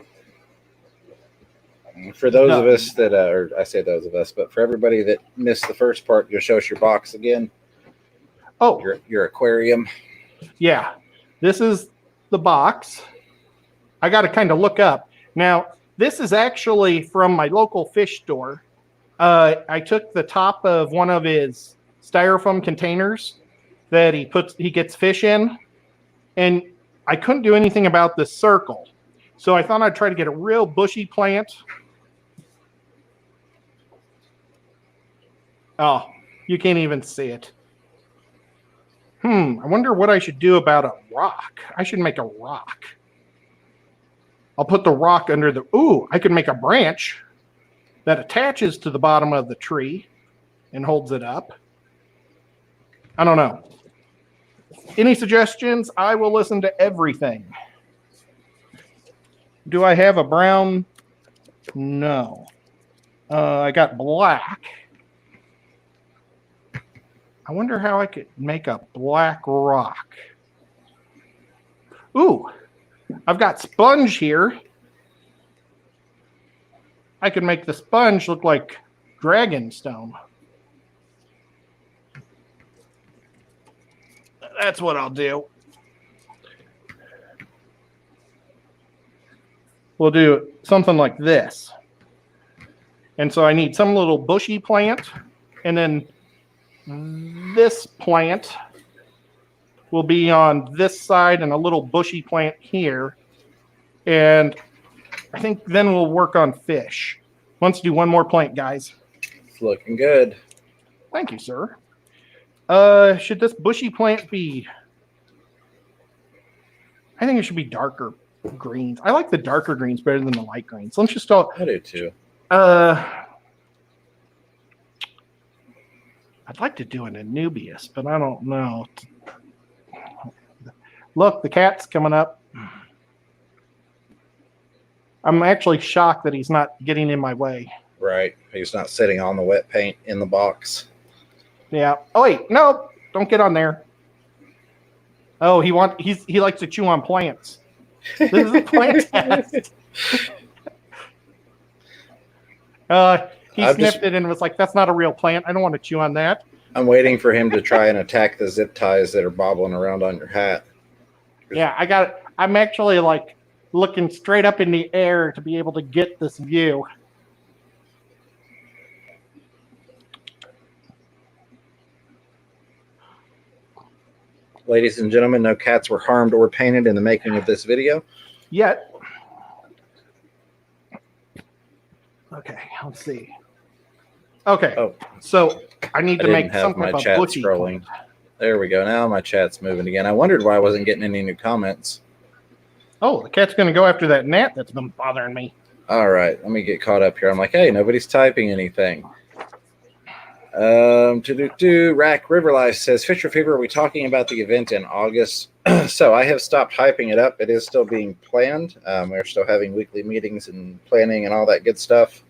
For those of Done. us that, or I say those of us, but for everybody that missed the first part, you'll show us your box again. Oh, Your aquarium. yeah. This is the box. I got to kind of look up. Now, this is actually from my local fish store. I took the top of one of his styrofoam containers that he gets fish in, and I couldn't do anything about this circle. So I thought I'd try to get a real bushy plant. Oh, you can't even see it. I wonder what I should do about a rock. I should make a rock. I'll put the rock under the... Ooh, I could make a branch that attaches to the bottom of the tree and holds it up. I don't know. Any suggestions? I will listen to everything. Do I have a brown? No. I got black. I wonder how I could make a black rock. Ooh, I've got sponge here. I could make the sponge look like dragon stone. That's what I'll do. We'll do something like this. And so I need some little bushy plant, and then this plant will be on this side and a little bushy plant here. And I think then we'll work on fish. Let's do one more plant, guys. It's looking good. Thank you, sir. Should this bushy plant be... I think it should be darker greens. I like the darker greens better than the light greens. Let's just start... I do too. I'd like to do an Anubias, but I don't know. Look, the cat's coming up. I'm actually shocked that he's not getting in my way. Right. He's not sitting on the wet paint in the box. Yeah. Oh wait, no, don't get on there. Oh, he likes to chew on plants. This is a plant test. He sniffed it and was like, "That's not a real plant. I don't want to chew on that." I'm waiting for him to try and attack the zip ties that are bobbling around on your hat. Yeah, I got it. I'm actually like looking straight up in the air to be able to get this view. Ladies and gentlemen, no cats were harmed or painted in the making of this video. Yet. Okay, let's see. Okay, so I need to make something my of a chat bushy scrolling. plant. There we go. Now my chat's moving again. I wondered why I wasn't getting any new comments. Oh, the cat's going to go after that gnat that's been bothering me. All right, let me get caught up here. I'm like, hey, nobody's typing anything. Rack Riverlife says, Fisher Fever, are we talking about the event in August? So I have stopped hyping it up. It is still being planned. We're still having weekly meetings and planning and all that good stuff.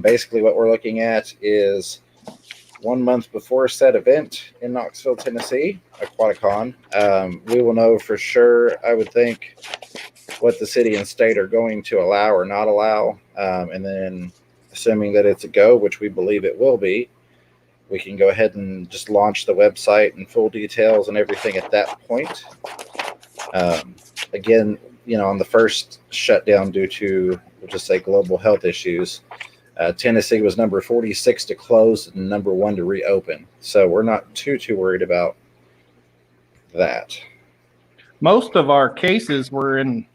Basically what we're looking at is 1 month before said event in Knoxville, Tennessee, Aquaticon. We will know for sure, I would think, what the city and state are going to allow or not allow. And then assuming that it's a go, which we believe it will be, we can go ahead and just launch the website and full details and everything at that point. Again, on the first shutdown due to, we'll just say, global health issues, Tennessee was number 46 to close and number 1 to reopen. So we're not too worried about that. Most of our cases were in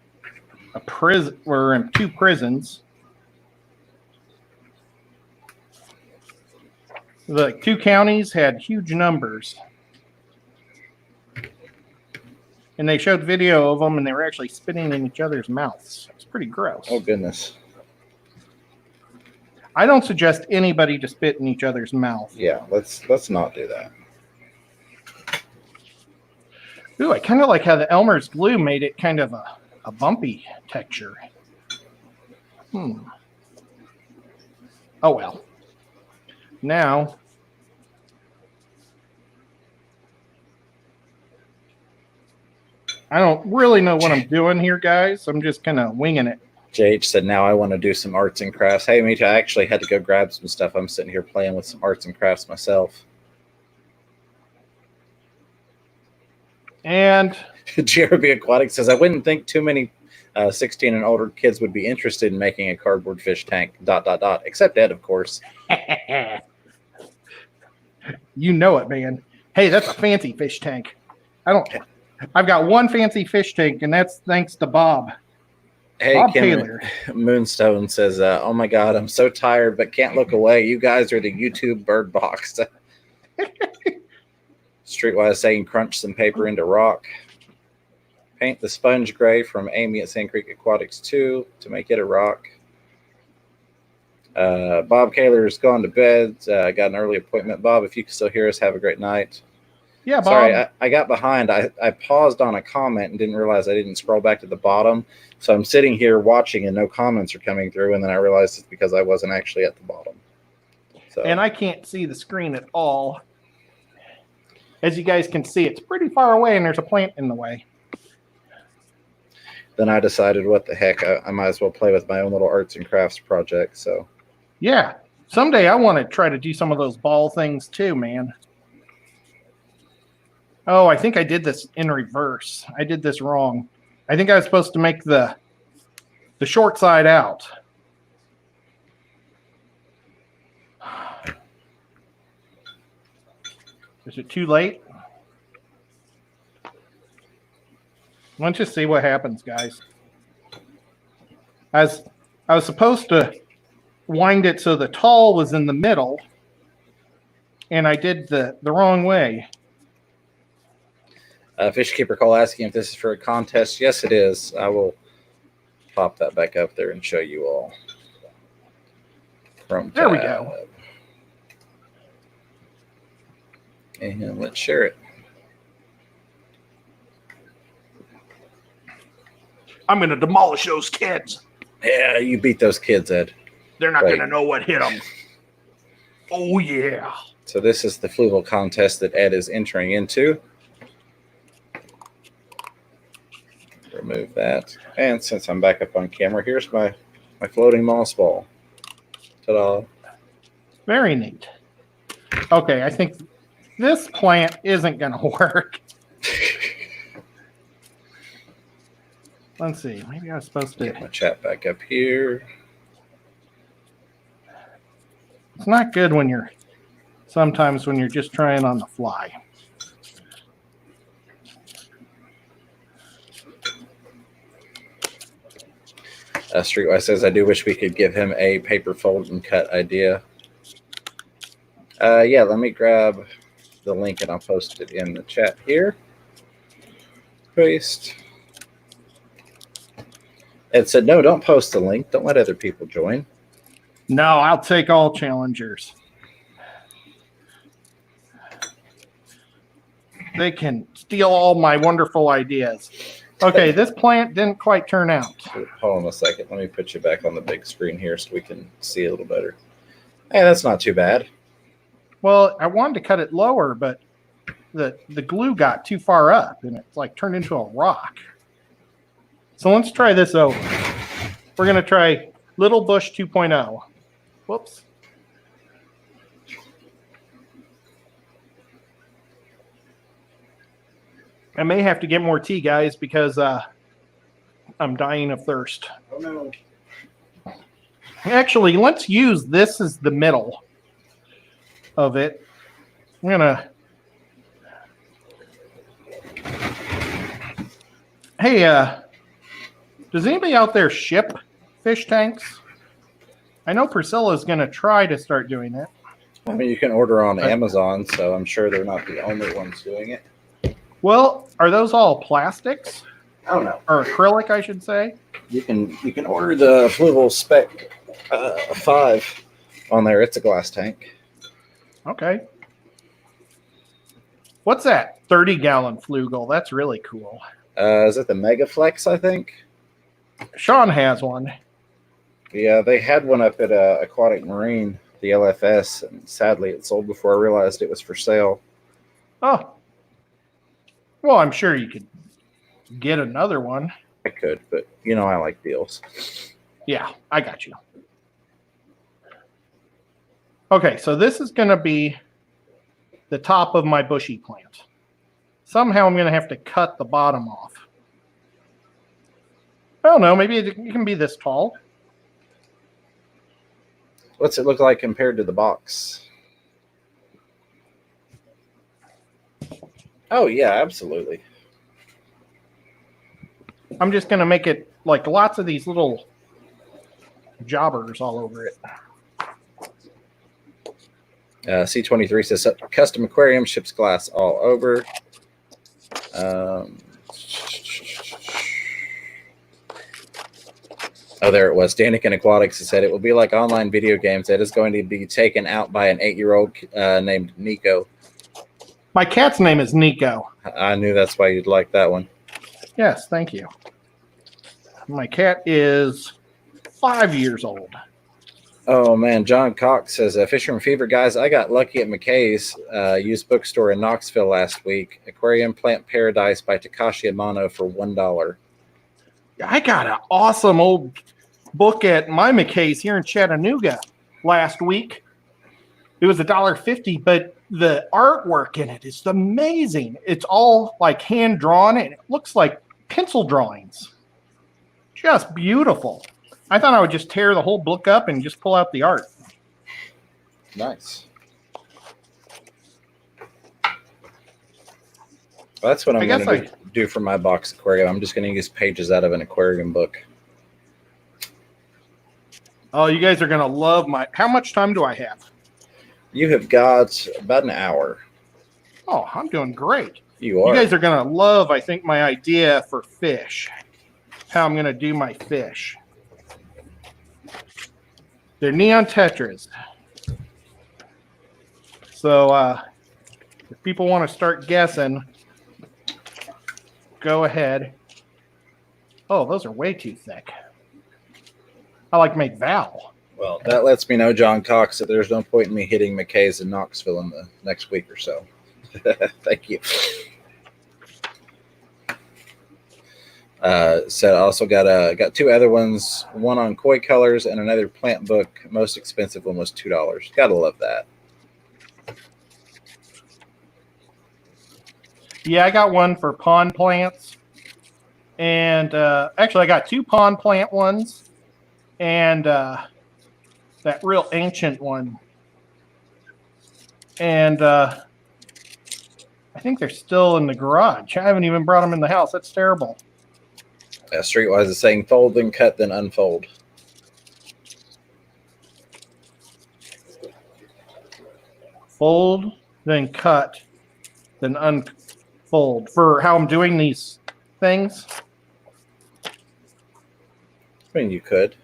were in 2 prisons. The 2 counties had huge numbers. And they showed video of them, and they were actually spitting in each other's mouths. It's pretty gross. Oh, goodness. I don't suggest anybody to spit in each other's mouth. Yeah, let's not do that. Ooh, I kind of like how the Elmer's glue made it kind of a bumpy texture. Oh, well. Now, I don't really know what I'm doing here, guys. I'm just kind of winging it. JH said, now I want to do some arts and crafts. Hey, me too. I actually had to go grab some stuff. I'm sitting here playing with some arts and crafts myself. And Jeremy Aquatic says, I wouldn't think too many 16 and older kids would be interested in making a cardboard fish tank, ... Except Ed, of course. you know it, man. Hey, that's a fancy fish tank. I've got one fancy fish tank, and that's thanks to Bob. Hey, Bob Kim Taylor. Moonstone says, oh my God, I'm so tired, but can't look away. You guys are the YouTube bird box. Streetwise saying, crunch some paper into rock. Paint the sponge gray from Amy at Sand Creek Aquatics 2 to make it a rock. Bob Kaler's gone to bed. Got an early appointment. Bob, if you can still hear us, have a great night. Yeah, Bob. Sorry, I got behind. I paused on a comment and didn't realize I didn't scroll back to the bottom. So I'm sitting here watching and no comments are coming through. And then I realized it's because I wasn't actually at the bottom. So. And I can't see the screen at all. As you guys can see, it's pretty far away and there's a plant in the way. Then I decided, what the heck, I might as well play with my own little arts and crafts project. So, yeah, someday I want to try to do some of those ball things too, man. Oh, I think I did this in reverse. I did this wrong. I think I was supposed to make the short side out. Is it too late? Let's just see what happens, guys. As I was supposed to wind it so the tall was in the middle, and I did the wrong way. Fishkeeper Cole asking if this is for a contest. Yes, it is. I will pop that back up there and show you all. There we go. And let's share it. I'm going to demolish those kids. Yeah, you beat those kids, Ed. They're not going to know what hit them. Oh, yeah. So this is the fluval contest that Ed is entering into. Remove that. And since I'm back up on camera, here's my floating moss ball. Ta-da. Very neat. Okay, I think this plant isn't going to work. Let's see. Maybe I was supposed to... Get my chat back up here. It's not good when you're... Sometimes when you're just trying on the fly. Streetwise says, I do wish we could give him a paper fold and cut idea. Yeah, let me grab the link and I'll post it in the chat here. Paste. Ed said, no, don't post the link. Don't let other people join. No, I'll take all challengers. They can steal all my wonderful ideas. Okay, this plant didn't quite turn out. Hold on a second. Let me put you back on the big screen here so we can see a little better. Hey, that's not too bad. Well, I wanted to cut it lower, but the glue got too far up, and it's like turned into a rock. So let's try this over. We're going to try Little Bush 2.0. Whoops. I may have to get more tea, guys, because I'm dying of thirst. Oh, no. Actually, let's use this as the middle of it. I'm going to... Hey, does anybody out there ship fish tanks? I know Priscilla's going to try to start doing it. I mean, you can order on Amazon, so I'm sure they're not the only ones doing it. Well, are those all plastics? I don't know. Or acrylic, I should say? You can order the Fluval Spec 5 on there. It's a glass tank. Okay. What's that? 30-gallon Flugel. That's really cool. Is it the Megaflex, I think? Sean has one. Yeah, they had one up at Aquatic Marine, the LFS, and sadly it sold before I realized it was for sale. Oh. Well, I'm sure you could get another one. I could, but you know I like deals. Yeah, I got you. Okay, so this is going to be the top of my bushy plant. Somehow I'm going to have to cut the bottom off. I don't know, maybe it can be this tall. What's it look like compared to the box? Oh, yeah, absolutely. I'm just going to make it like lots of these little jobbers all over it. C23 says custom aquarium, ships glass all over. Oh, there it was. Daniken Aquatics said it will be like online video games that is going to be taken out by an 8-year-old named Nico. My cat's name is Nico. I knew that's why you'd like that one. Yes, thank you. My cat is 5 years old. Oh, man. John Cox says, Fisherman Fever, guys, I got lucky at McKay's used bookstore in Knoxville last week. Aquarium Plant Paradise by Takashi Amano for $1. I got an awesome old book at my McKay's here in Chattanooga last week. It was $1.50, but the artwork in it is amazing. It's all like hand drawn and it looks like pencil drawings. Just beautiful. I thought I would just tear the whole book up and just pull out the art. Nice. Well, that's what I'm going to do for my box aquarium. I'm just going to use pages out of an aquarium book. Oh, you guys are going to love my... How much time do I have? You have got about an hour. Oh, I'm doing great. You are. You guys are going to love, I think, my idea for fish. How I'm going to do my fish. They're neon tetras. So if people want to start guessing, go ahead. Oh, those are way too thick. I like to make Val. Well, that lets me know, John Cox, that there's no point in me hitting McKay's in Knoxville in the next week or so. Thank you. So I also got two other ones, one on koi colors and another plant book. Most expensive one was $2. Gotta love that. Yeah, I got one for pond plants. And actually, I got two pond plant ones. And that real ancient one. And I think they're still in the garage. I haven't even brought them in the house. That's terrible. Streetwise is saying fold, then cut, then unfold. Fold, then cut, then unfold. For how I'm doing these things? I mean, you could.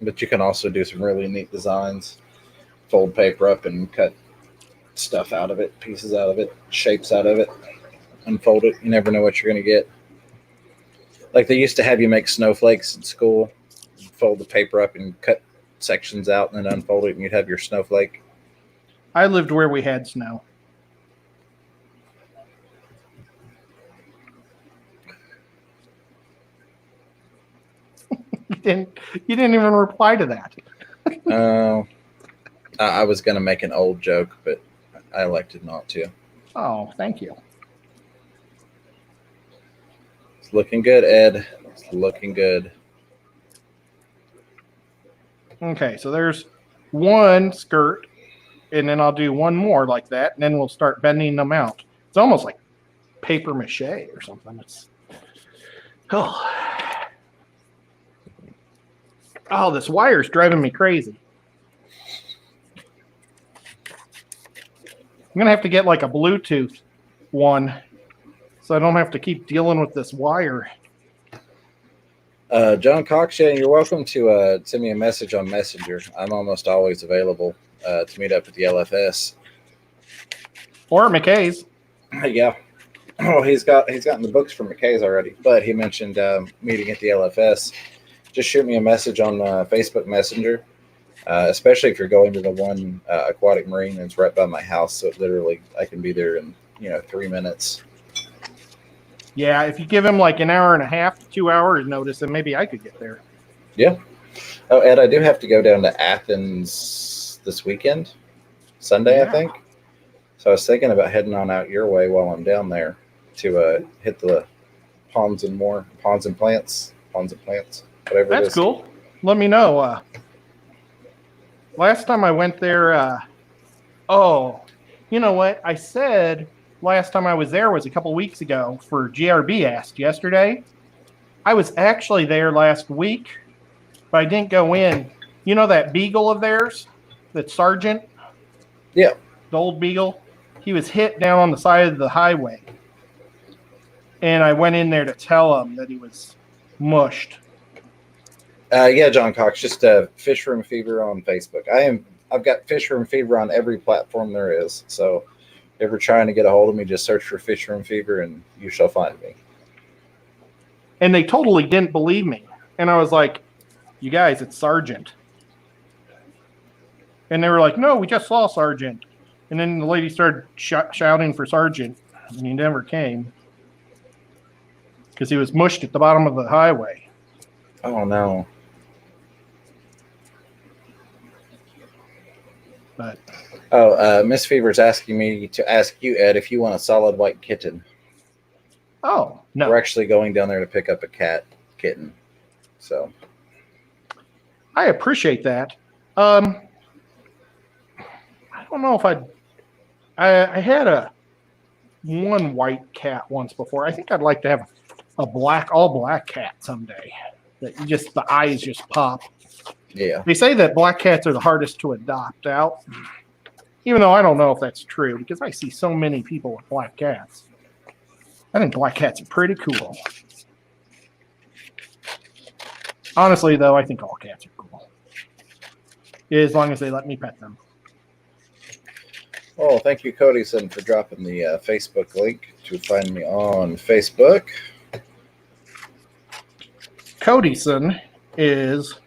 But you can also do some really neat designs. Fold paper up and cut stuff out of it, pieces out of it, shapes out of it. Unfold it. You never know what you're going to get. Like they used to have you make snowflakes in school. You'd fold the paper up and cut sections out and then unfold it and you'd have your snowflake. I lived where we had snow. You didn't even reply to that. I was going to make an old joke, but I elected not to. Oh, thank you. It's looking good, Ed. It's looking good. Okay, so there's one skirt, and then I'll do one more like that, and then we'll start bending them out. It's almost like paper mache or something. Oh, this wire's driving me crazy. I'm going to have to get like a Bluetooth one so I don't have to keep dealing with this wire. John Cockshan, you're welcome to send me a message on Messenger. I'm almost always available to meet up at the LFS. Or at McKay's. Yeah. Oh, he's gotten the books from McKay's already, but he mentioned meeting at the LFS. Just shoot me a message on Facebook Messenger, especially if you're going to the one aquatic marine that's right by my house. So literally I can be there in 3 minutes. Yeah, if you give him like an hour and a half to 2 hours notice, then maybe I could get there. Yeah. Oh, Ed, I do have to go down to Athens this weekend, Sunday, I Yeah. think. So I was thinking about heading on out your way while I'm down there to hit the ponds and plants, whatever it That's is. cool. Let me know. Last time I went there, you know what? I said last time I was there was a couple weeks ago for GRB Asked yesterday. I was actually there last week, but I didn't go in. You know that beagle of theirs, that Sergeant? Yeah. The old beagle? He was hit down on the side of the highway. And I went in there to tell him that he was mushed. Yeah, John Cox, just Fish Room Fever on Facebook. I've got Fish Room Fever on every platform there is. So if you're trying to get a hold of me, just search for Fish Room Fever and you shall find me. And they totally didn't believe me. And I was like, you guys, it's Sergeant. And they were like, no, we just saw Sergeant. And then the lady started shouting for Sergeant, and he never came because he was mushed at the bottom of the highway. Oh, no. But Miss Fever's asking me to ask you, Ed, if you want a solid white kitten. oh, no. We're actually going down there to pick up a kitten. So I appreciate that. I don't know if I had one white cat once before. I think I'd like to have a all black cat someday. That the eyes just pop. yeah. They say that black cats are the hardest to adopt out, even though I don't know if that's true because I see so many people with black cats. I think black cats are pretty cool. Honestly, though, I think all cats are cool. As long as they let me pet them. Oh, thank you, Codyson, for dropping the Facebook link to find me on Facebook. Codyson is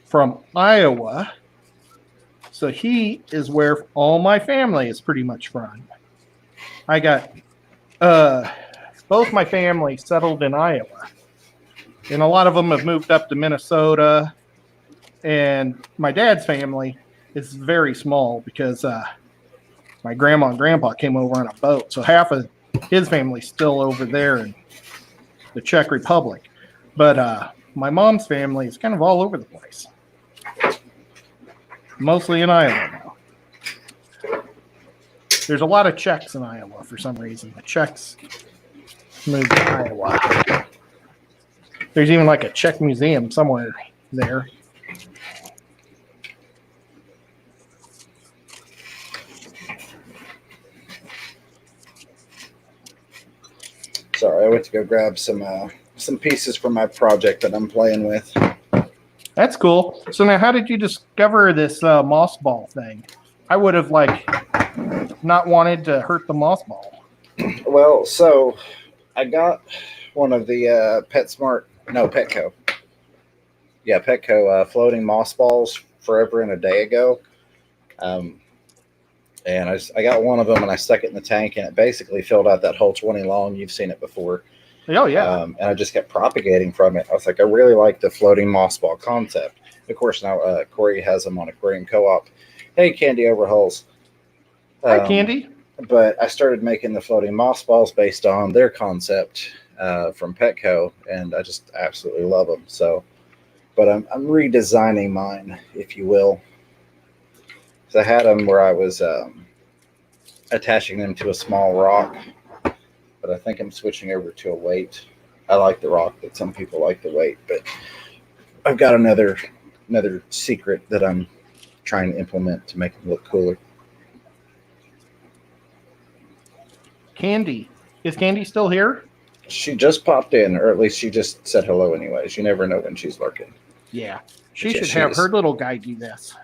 from Iowa, so he is where all my family is pretty much from. I got both my family settled in Iowa, and a lot of them have moved up to Minnesota, and my dad's family is very small because my grandma and grandpa came over on a boat, so half of his family's still over there in the Czech Republic. But my mom's family is kind of all over the place. Mostly in Iowa now. There's a lot of Czechs in Iowa for some reason. The Czechs moved to Iowa. There's even like a Czech museum somewhere there. Sorry, I went to go grab some pieces from my project that I'm playing with. That's cool. So now, how did you discover this moss ball thing? I would have not wanted to hurt the moss ball. Well, so I got one of the Petco. Yeah, Petco floating moss balls forever and a day ago. And I got one of them and I stuck it in the tank and it basically filled out that whole 20 long. You've seen it before. Oh, yeah. And I just kept propagating from it. I was like, I really like the floating moss ball concept. Of course, now Corey has them on Aquarium Co-op. Hey, Candy Overhauls. Hi, Candy. But I started making the floating moss balls based on their concept from Petco, and I just absolutely love them. So, but I'm redesigning mine, if you will. So I had them where I was attaching them to a small rock, but I think I'm switching over to a weight. I like the rock, but some people like the weight. But I've got another secret that I'm trying to implement to make them look cooler. Candy. Is Candy still here? She just popped in, or at least she just said hello anyways. You never know when she's lurking. Yeah. She Yeah, should she have is. her little guy do this.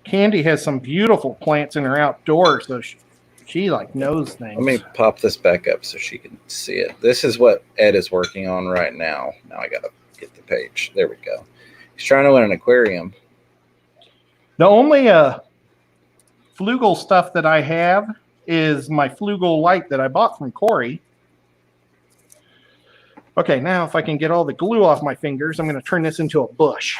Candy has some beautiful plants in her outdoor, so she knows things. Let me pop this back up so she can see it. This is what Ed is working on right now. Now I got to get the page. There we go. He's trying to win an aquarium. The only flugel stuff that I have is my flugel light that I bought from Corey. Okay, now if I can get all the glue off my fingers, I'm going to turn this into a bush.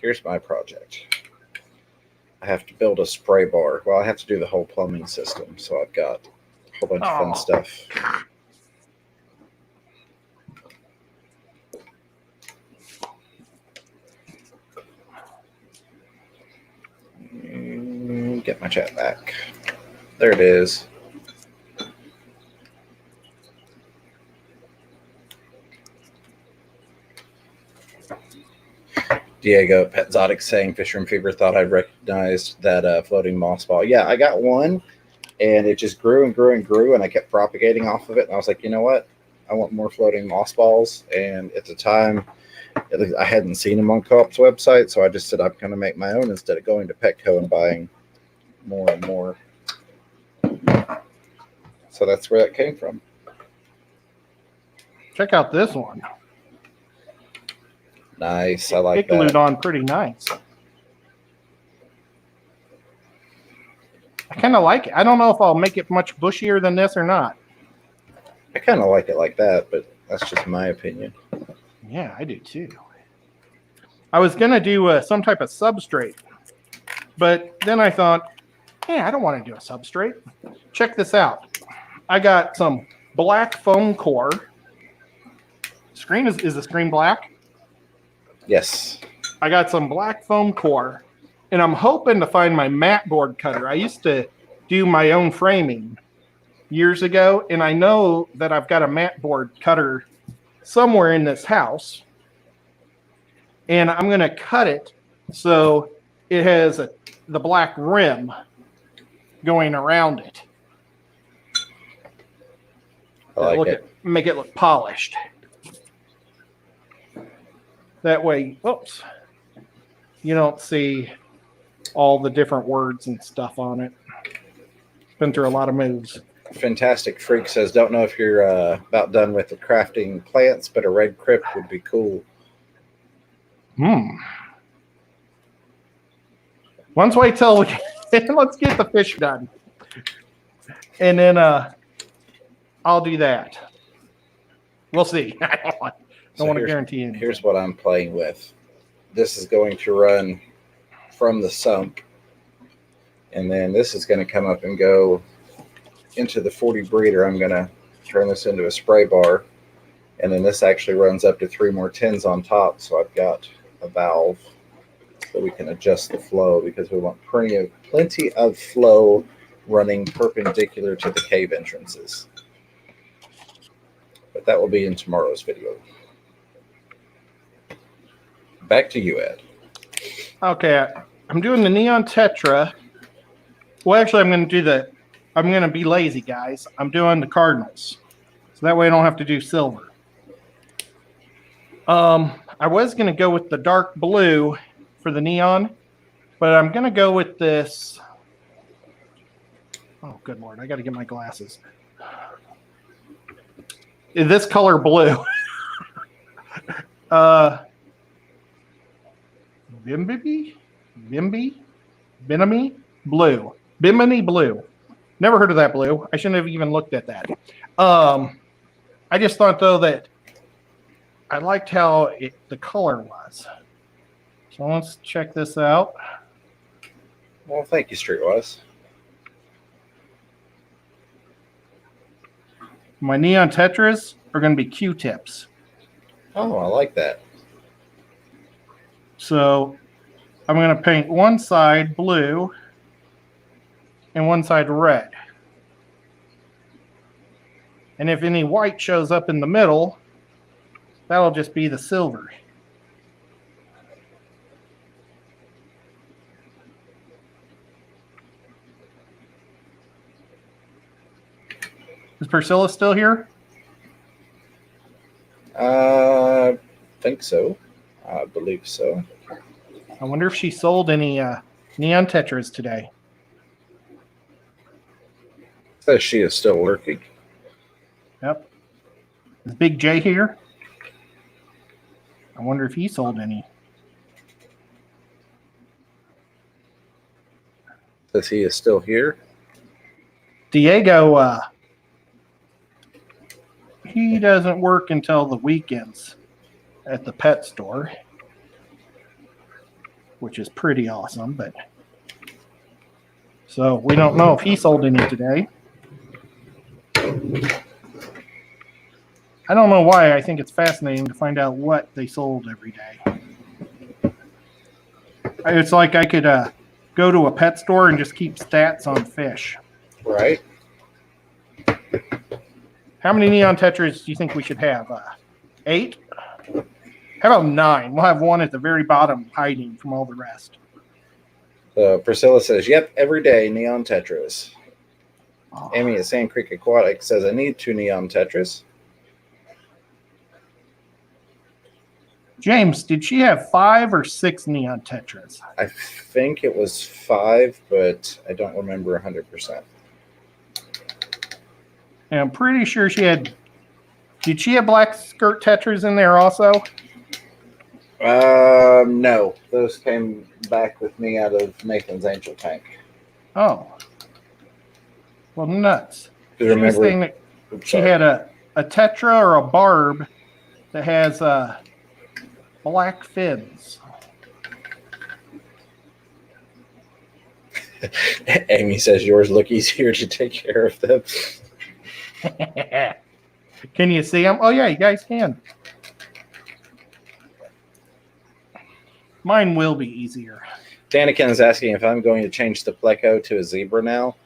Here's my project. I have to build a spray bar. Well, I have to do the whole plumbing system, so I've got a whole bunch of fun stuff. Get my chat back. There it is. Diego Petzotic saying Fisher Fever thought I'd recognized that floating moss ball. Yeah, I got one, and it just grew and grew and grew, and I kept propagating off of it. And I was like, you know what? I want more floating moss balls. And at the time, at least I hadn't seen them on Co-op's website, so I just said I'm going to make my own instead of going to Petco and buying more and more. So that's where that came from. Check out this one. Nice. I like it glued that. on pretty nice. I kind of like it. I don't know if I'll make it much bushier than this or not. I kind of like it like that, but that's just my opinion. Yeah, I do too. I was going to do some type of substrate, but then I thought, hey, I don't want to do a substrate. Check this out. I got some black foam core. Screen is the screen black? Yes. I got some black foam core, and I'm hoping to find my mat board cutter. I used to do my own framing years ago, and I know that I've got a mat board cutter somewhere in this house, and I'm going to cut it so it has the black rim going around it. I like it. Make it look polished. That way, oops, you don't see all the different words and stuff on it. Been through a lot of moves. Fantastic Freak says, don't know if you're about done with the crafting plants, but a red crypt would be cool. Once wait till let's get the fish done. And then I'll do that. We'll see. I don't want to guarantee anything. Here's what I'm playing with. This is going to run from the sump, and then this is going to come up and go into the 40 breeder. I'm going to turn this into a spray bar, and then this actually runs up to 3 more tins on top, so I've got a valve so we can adjust the flow because we want plenty of flow running perpendicular to the cave entrances. But that will be in tomorrow's video. Back to you, Ed. Okay, I'm doing the neon tetra. Well, actually, I'm going to be lazy, guys. I'm doing the cardinals. So that way I don't have to do silver. I was going to go with the dark blue for the neon, but I'm going to go with this. Oh, good Lord. I got to get my glasses. This color blue. Bimini blue. Bimini blue. Never heard of that blue. I shouldn't have even looked at that. I just thought, though, that I liked how the color was. So let's check this out. Well, thank you, Streetwise. My neon tetras are going to be Q-tips. Oh, I like that. So I'm going to paint one side blue and one side red. And if any white shows up in the middle, that'll just be the silver. Is Priscilla still here? I think so. I believe so. I wonder if she sold any neon tetras today. Says she is still working. Yep. Is Big J here? I wonder if he sold any. Says he is still here. Diego he doesn't work until the weekends at the pet store, which is pretty awesome. But so we don't know if he sold any today. I don't know why. I think it's fascinating to find out what they sold every day. It's like I could go to a pet store and just keep stats on fish. Right. How many neon tetras do you think we should have? 8? How about 9? We'll have one at the very bottom hiding from all the rest. Priscilla says, yep, every day, neon tetras. Oh. Amy at Sand Creek Aquatic says, I need 2 neon tetras. James, did she have 5 or 6 neon tetras? I think it was 5, but I don't remember 100%. And I'm pretty sure she had. Did she have black skirt tetras in there also? No. Those came back with me out of Nathan's Angel Tank. Oh. Well, nuts. She Remember, was saying that she had a tetra or a barb that has black fins. Amy says yours look easier to take care of them. Can you see them? Oh, yeah, you guys can. Mine will be easier. Daniken is asking if I'm going to change the pleco to a zebra now.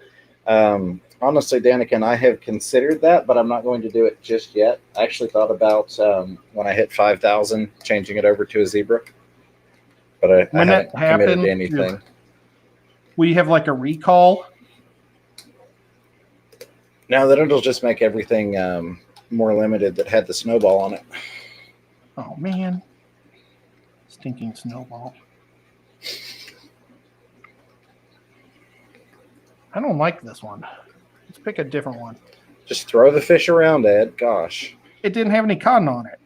Honestly, Daniken, I have considered that, but I'm not going to do it just yet. I actually thought about when I hit 5,000, changing it over to a zebra. But I haven't committed to anything. Will you have like a recall? No, then it'll just make everything more limited that had the snowball on it. Oh, man. Stinking snowball. I don't like this one. Let's pick a different one. Just throw the fish around, Ed. Gosh. It didn't have any cotton on it.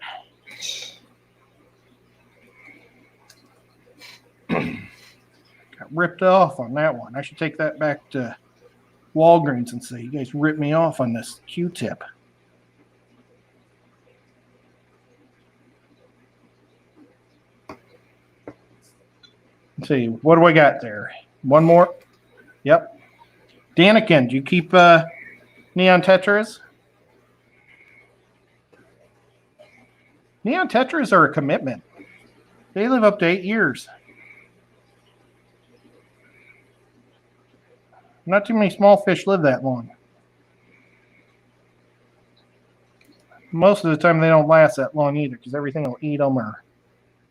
Got ripped off on that one. I should take that back to Walgreens and say, you guys ripped me off on this Q-tip. Let's see, what do I got there? One more? Yep. Daniken, do you keep neon tetras? Neon tetras are a commitment. They live up to 8 years. Not too many small fish live that long. Most of the time, they don't last that long either because everything will eat them or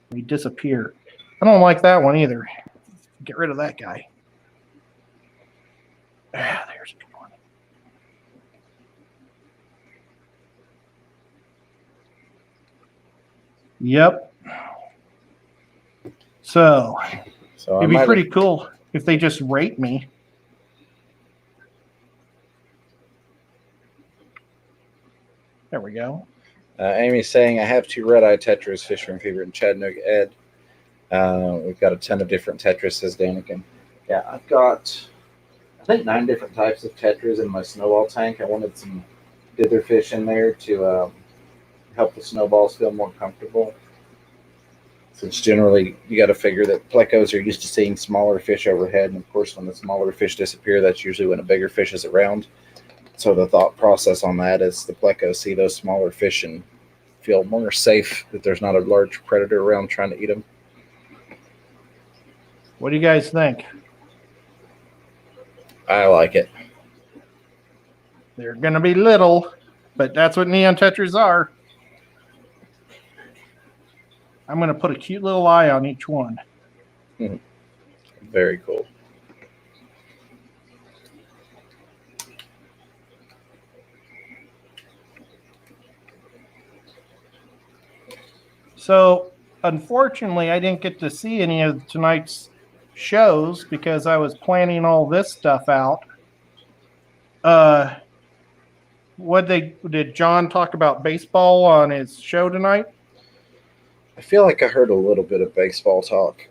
they disappear. I don't like that one either. Get rid of that guy. Ah, there's a good one. Yep. So it'd be pretty cool if they just rate me. There we go. Amy's saying, I have 2 red-eye tetras, fish from Fever and Chattanooga Ed. We've got a ton of different tetras, says Daniken. Yeah, I've got, I think, 9 different types of tetras in my snowball tank. I wanted some dither fish in there to help the snowballs feel more comfortable. Since generally, you got to figure that plecos are used to seeing smaller fish overhead. And, of course, when the smaller fish disappear, that's usually when a bigger fish is around. So the thought process on that is the plecos see those smaller fish and feel more safe that there's not a large predator around trying to eat them. What do you guys think? I like it. They're going to be little, but that's what neon tetras are. I'm going to put a cute little eye on each one. Very cool. So, unfortunately, I didn't get to see any of tonight's shows because I was planning all this stuff out. Did John talk about baseball on his show tonight? I feel like I heard a little bit of baseball talk.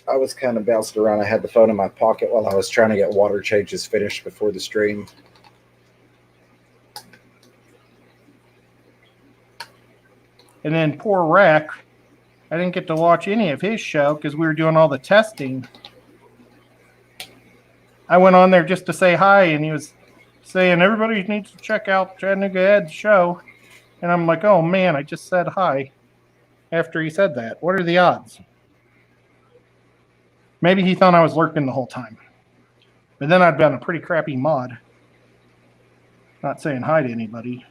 I was kind of bounced around. I had the phone in my pocket while I was trying to get water changes finished before the stream. And then poor Rec, I didn't get to watch any of his show because we were doing all the testing. I went on there just to say hi, and he was saying everybody needs to check out Chattanooga Ed's show. And I'm like, oh man, I just said hi after he said that. What are the odds? Maybe he thought I was lurking the whole time. But then I'd been a pretty crappy mod. Not saying hi to anybody.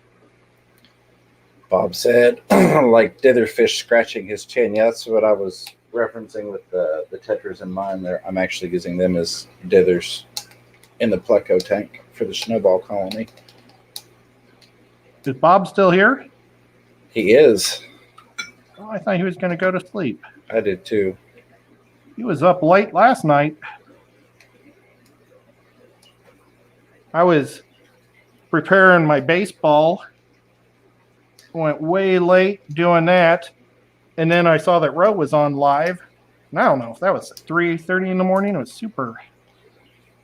Bob said, like ditherfish scratching his chin. Yeah, that's what I was referencing with the tetras in mind there. I'm actually using them as dithers in the pleco tank for the snowball colony. Is Bob still here? He is. Oh, I thought he was going to go to sleep. I did too. He was up late last night. I was preparing my baseball. Went way late doing that. And then I saw that Roe was on live. And I don't know if that was 3:30 in the morning. It was super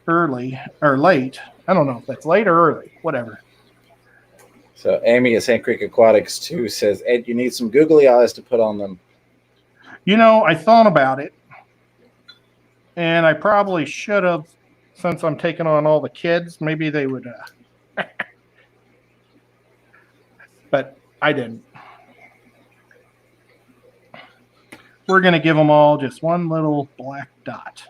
early or late. I don't know if that's late or early. Whatever. So Amy at Sand Creek Aquatics 2 says, Ed, you need some googly eyes to put on them. You know, I thought about it. And I probably should have, since I'm taking on all the kids. Maybe they would. But I didn't. We're going to give them all just one little black dot.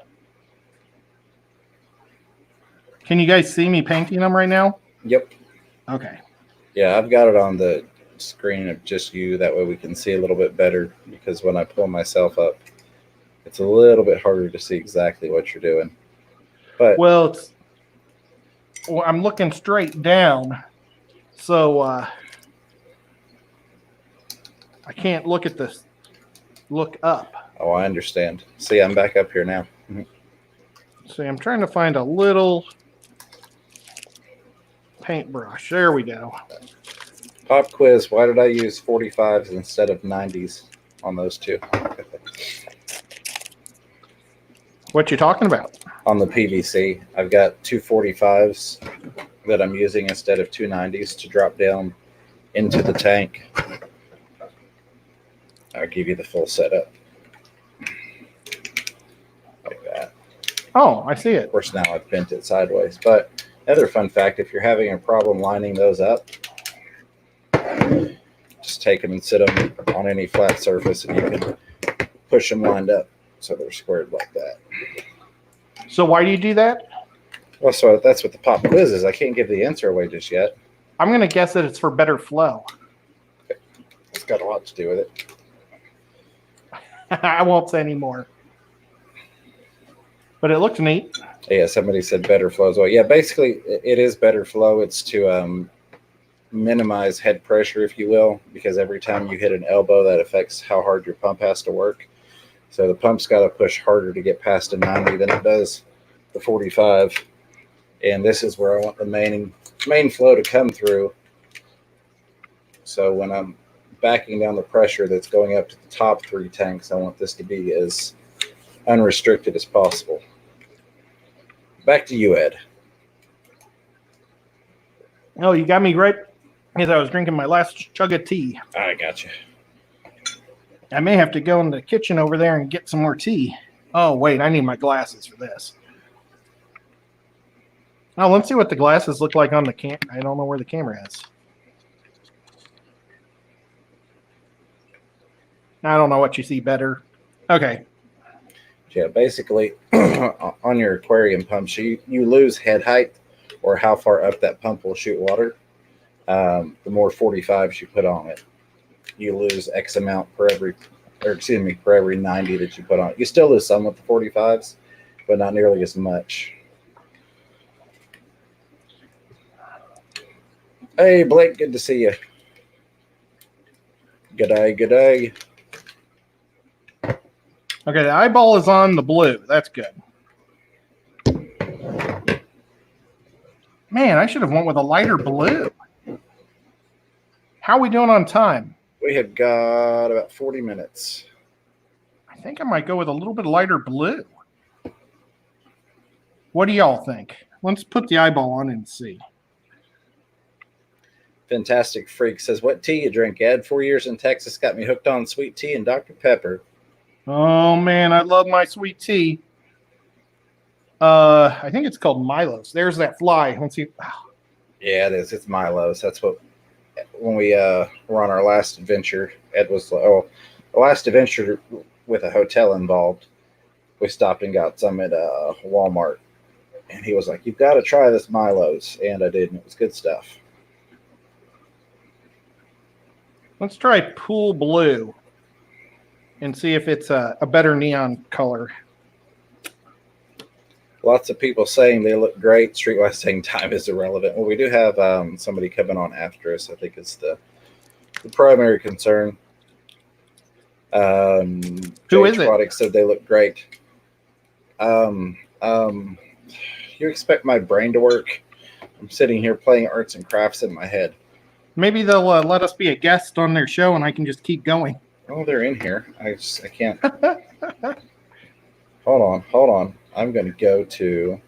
Can you guys see me painting them right now? Yep. Okay. Yeah, I've got it on the screen of just you. That way we can see a little bit better, because when I pull myself up, it's a little bit harder to see exactly what you're doing. But well, I'm looking straight down, so I can't look at this. Look up. Oh, I understand. See, I'm back up here now. See, I'm trying to find a little paintbrush. There we go. Pop quiz, why did I use 45s instead of 90s on those two? What you talking about? On the PVC, I've got two 45s that I'm using instead of two 90s to drop down into the tank. I'll give you the full setup. Like that. Oh, I see it. Of course, now I've bent it sideways. But another fun fact, if you're having a problem lining those up, just take them and sit them on any flat surface, and you can push them lined up so they're squared like that. So why do you do that? Well, so that's what the pop quiz is. I can't give the answer away just yet. I'm going to guess that it's for better flow. It's got a lot to do with it. I won't say any more. But it looks neat. Yeah, somebody said better flow as well. Yeah, basically, it is better flow. It's to minimize head pressure, if you will, because every time you hit an elbow, that affects how hard your pump has to work. So the pump's got to push harder to get past a 90 than it does the 45. And this is where I want the main flow to come through. So when I'm backing down the pressure that's going up to the top three tanks, I want this to be as unrestricted as possible. Back to you, Ed. Oh, you got me right as I was drinking my last chug of tea. I got you. I may have to go in the kitchen over there and get some more tea. Oh, wait, I need my glasses for this. Oh, let's see what the glasses look like on the cam. I don't know where the camera is. I don't know what you see better. Okay. Yeah, basically, on your aquarium pumps, you lose head height, or how far up that pump will shoot water. The more 45s you put on it, you lose X amount per every 90 that you put on it. You still lose some with the 45s, but not nearly as much. Hey, Blake, good to see you. Good day, good day. Okay, the eyeball is on the blue. That's good. Man, I should have went with a lighter blue. How are we doing on time? We have got about 40 minutes. I think I might go with a little bit lighter blue. What do y'all think? Let's put the eyeball on and see. Fantastic Freak says, "What tea you drink, Ed? 4 years in Texas got me hooked on sweet tea and Dr. Pepper." Oh man, I love my sweet tea. I think it's called Milo's. There's that fly. Let's see. Yeah, it is. It's Milo's. That's what when we were on our last adventure. Ed was the last adventure with a hotel involved. We stopped and got some at Walmart, and he was like, "You've got to try this Milo's," and I did, and it was good stuff. Let's try Pool Blue and see if it's a better neon color. Lots of people saying they look great. Streetwise saying time is irrelevant. Well, we do have somebody coming on after us. I think it's the primary concern. Who is it? Aquatic said they look great. You expect my brain to work? I'm sitting here playing arts and crafts in my head. Maybe they'll let us be a guest on their show, and I can just keep going. Oh, they're in here. I can't. Hold on. I'm going to go to.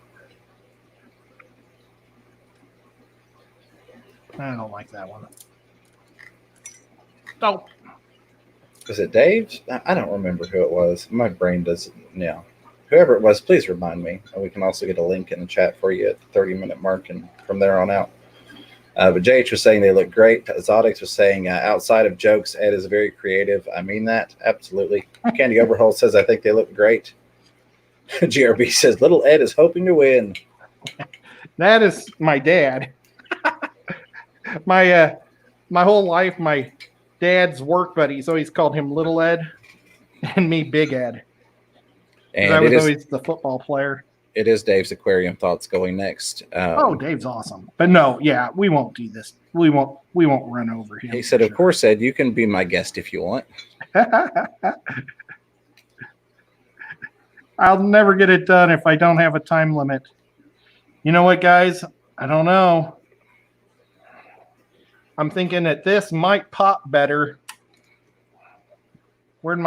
I don't like that one. Oh. Was it Dave? I don't remember who it was. My brain doesn't now. Whoever it was, please remind me. And we can also get a link in the chat for you at the 30-minute mark and from there on out. But JH was saying they look great. Zodix was saying outside of jokes, Ed is very creative. I mean that. Absolutely. Candy Overhaul says, I think they look great. GRB says, little Ed is hoping to win. That is my dad. My whole life, my dad's work buddies always called him Little Ed and me Big Ed. And I was always the football player. It is Dave's aquarium thoughts going next. Dave's awesome. But no, yeah, we won't do this. We won't run over him. He said, of course, Ed, you can be my guest if you want. I'll never get it done if I don't have a time limit. You know what, guys? I don't know. I'm thinking that this might pop better. There's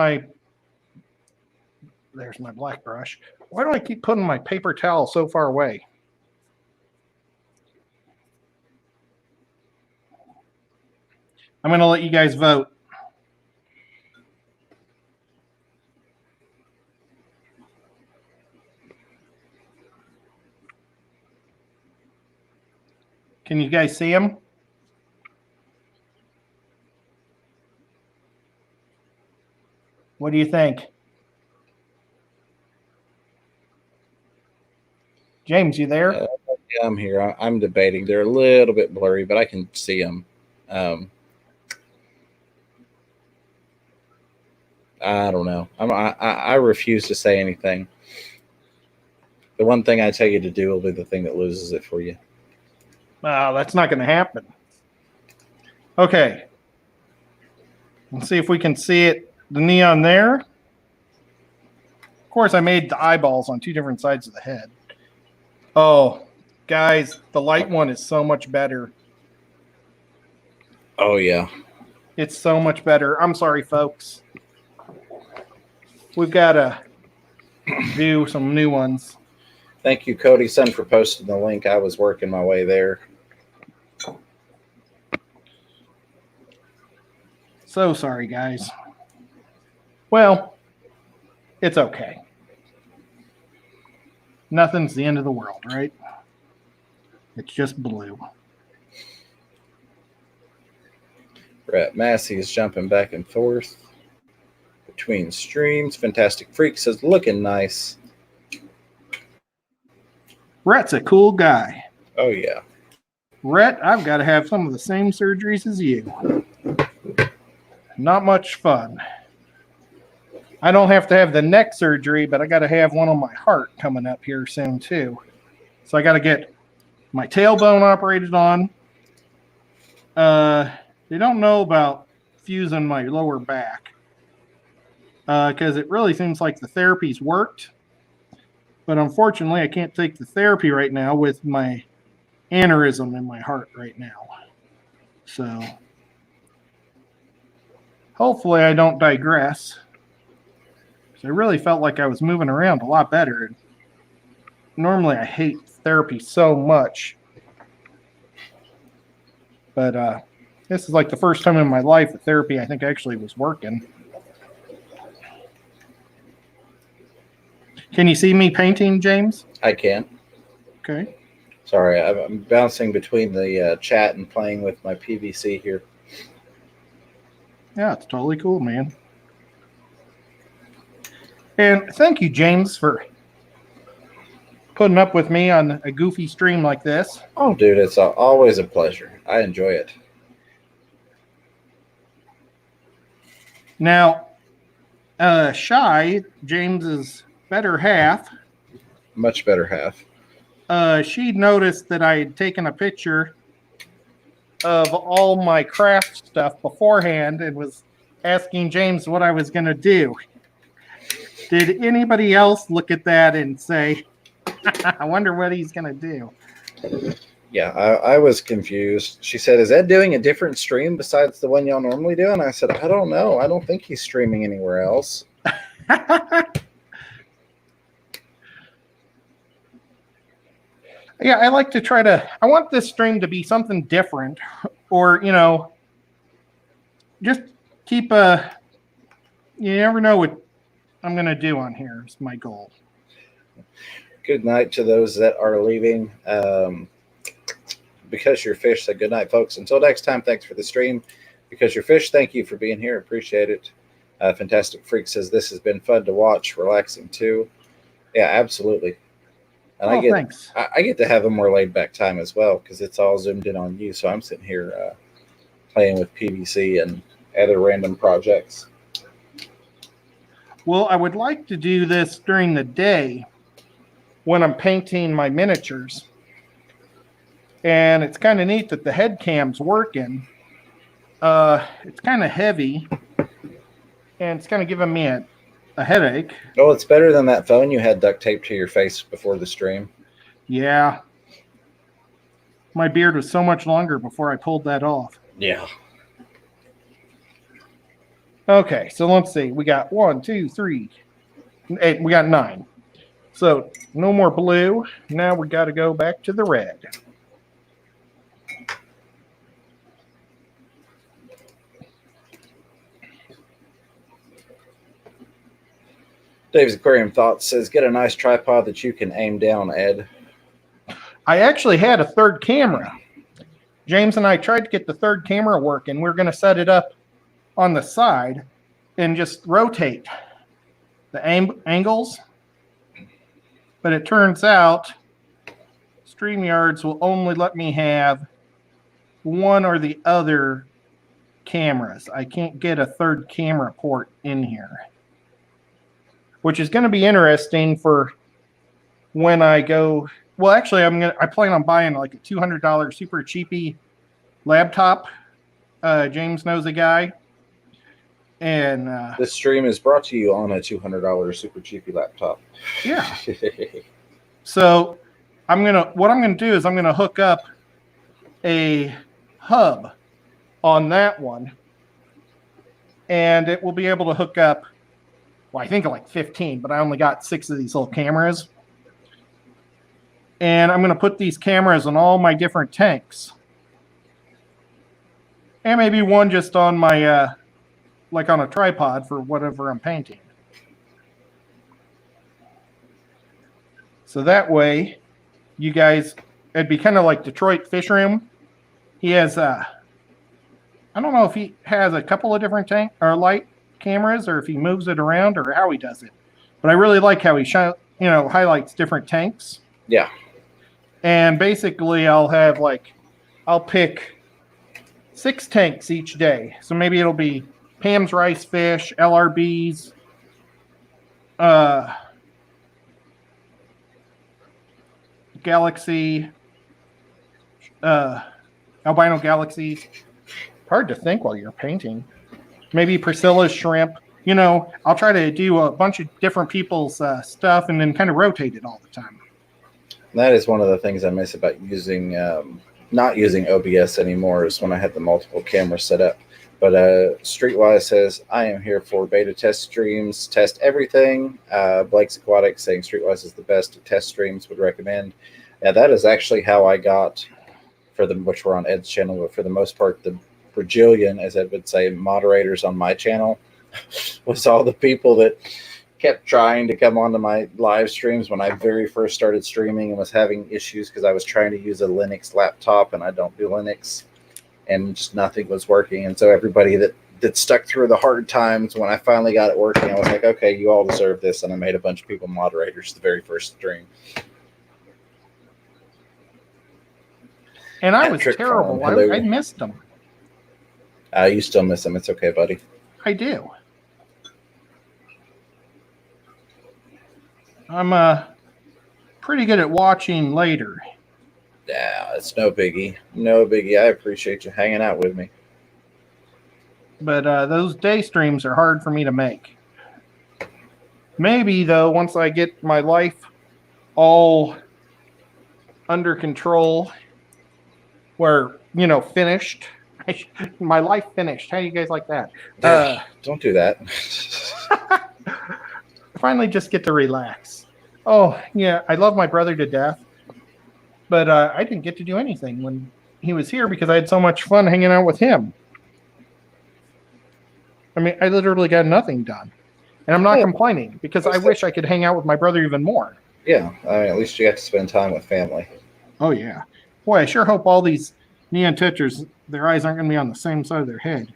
my black brush. Why do I keep putting my paper towel so far away? I'm going to let you guys vote. Can you guys see him? What do you think? James, you there? Yeah, I'm here. I'm debating. They're a little bit blurry, but I can see them. I don't know. I refuse to say anything. The one thing I tell you to do will be the thing that loses it for you. That's not going to happen. Okay. Let's see if we can see it. The neon there. Of course, I made the eyeballs on two different sides of the head. Oh, guys, the light one is so much better. Oh, yeah. It's so much better. I'm sorry, folks. We've got to do some new ones. Thank you, Cody Son, for posting the link. I was working my way there. So sorry, guys. Well, it's okay. Nothing's the end of the world, right? It's just blue. Brett Massey is jumping back and forth between streams. Fantastic Freak says, looking nice. Rhett's a cool guy. Oh, yeah. Rhett, I've got to have some of the same surgeries as you. Not much fun. I don't have to have the neck surgery, but I got to have one on my heart coming up here soon, too. So I got to get my tailbone operated on. They don't know about fusing my lower back because it really seems like the therapy's worked. But unfortunately, I can't take the therapy right now with my aneurysm in my heart right now. So hopefully I don't digress. I really felt like I was moving around a lot better. Normally I hate therapy so much. But this is like the first time in my life that therapy I think actually was working. Can you see me painting, James? I can. Okay. Sorry, I'm bouncing between the chat and playing with my PVC here. Yeah, it's totally cool, man. And thank you, James, for putting up with me on a goofy stream like this. Oh, dude, it's always a pleasure. I enjoy it. Now, Shy, James's better half, Much better half. she noticed that I had taken a picture of all my craft stuff beforehand and was asking James what I was going to do. Did anybody else look at that and say, I wonder what he's going to do? Yeah, I was confused. She said, is Ed doing a different stream besides the one y'all normally do? And I said, I don't know. I don't think he's streaming anywhere else. Yeah, I like to I want this stream to be something different, or, just keep you never know what I'm going to do on here is my goal. Good night to those that are leaving. Because Your Fish said good night, folks. Until next time, thanks for the stream. Because Your Fish, thank you for being here. Appreciate it. Fantastic Freak says this has been fun to watch, relaxing too. Yeah, absolutely. And Thanks. I get to have a more laid back time as well because it's all zoomed in on you. So I'm sitting here playing with PVC and other random projects. Well, I would like to do this during the day when I'm painting my miniatures. And it's kind of neat that the head cam's working. It's kind of heavy, and it's kind of giving me a headache. Oh, it's better than that phone you had duct taped to your face before the stream. Yeah. My beard was so much longer before I pulled that off. Yeah. Okay, so let's see. We got 1, 2, 3, 8. We got 9. So no more blue. Now we got to go back to the red. Dave's Aquarium Thoughts says, get a nice tripod that you can aim down, Ed. I actually had a third camera. James and I tried to get the third camera working. We're going to set it up on the side and just rotate the angles. But it turns out StreamYards will only let me have one or the other cameras. I can't get a third camera port in here, which is going to be interesting for when I go. Well, actually, I plan on buying like a $200 super cheapy laptop. James knows a guy. And this stream is brought to you on a $200 super cheapy laptop. Yeah. So what I'm gonna do is I'm gonna hook up a hub on that one, and it will be able to hook up. Well, I think like 15, but I only got 6 of these little cameras. And I'm going to put these cameras on all my different tanks. And maybe one just on my, like on a tripod for whatever I'm painting. So that way, you guys, it'd be kind of like Detroit Fish Room. He has, I don't know if he has a couple of different tank or light cameras or if he moves it around or how he does it. But I really like how he highlights different tanks. Yeah. And basically I'll pick 6 tanks each day. So maybe it'll be Pam's Rice Fish, LRBs, Galaxy, Albino Galaxies. Hard to think while you're painting. Maybe Priscilla's Shrimp. I'll try to do a bunch of different people's stuff and then kind of rotate it all the time. That is one of the things I miss about not using OBS anymore is when I had the multiple cameras set up. But Streetwise says, I am here for beta test streams, test everything. Blake's Aquatic saying Streetwise is the best to test streams, would recommend. Yeah, that is actually how I got which were on Ed's channel, but for the most part, the Brazilian, as Ed would say, moderators on my channel was all the people that kept trying to come onto my live streams when I very first started streaming and was having issues because I was trying to use a Linux laptop and I don't do Linux, and just nothing was working. And so everybody that stuck through the hard times, when I finally got it working, I was like, okay, you all deserve this. And I made a bunch of people moderators the very first stream. And I was Patrick terrible. Farm, hello. I missed them. You still miss them. It's okay, buddy. I do. I'm pretty good at watching later. Yeah, it's no biggie. No biggie. I appreciate you hanging out with me. But those day streams are hard for me to make. Maybe, though, once I get my life all under control, where, finished. My life finished. How do you guys like that? Don't do that. Finally just get to relax. Oh, yeah, I love my brother to death. But I didn't get to do anything when he was here because I had so much fun hanging out with him. I mean, I literally got nothing done. And I'm not complaining because I wish I could hang out with my brother even more. Yeah, at least you got to spend time with family. Oh, yeah. Boy, I sure hope all these neon tetras, their eyes aren't going to be on the same side of their head.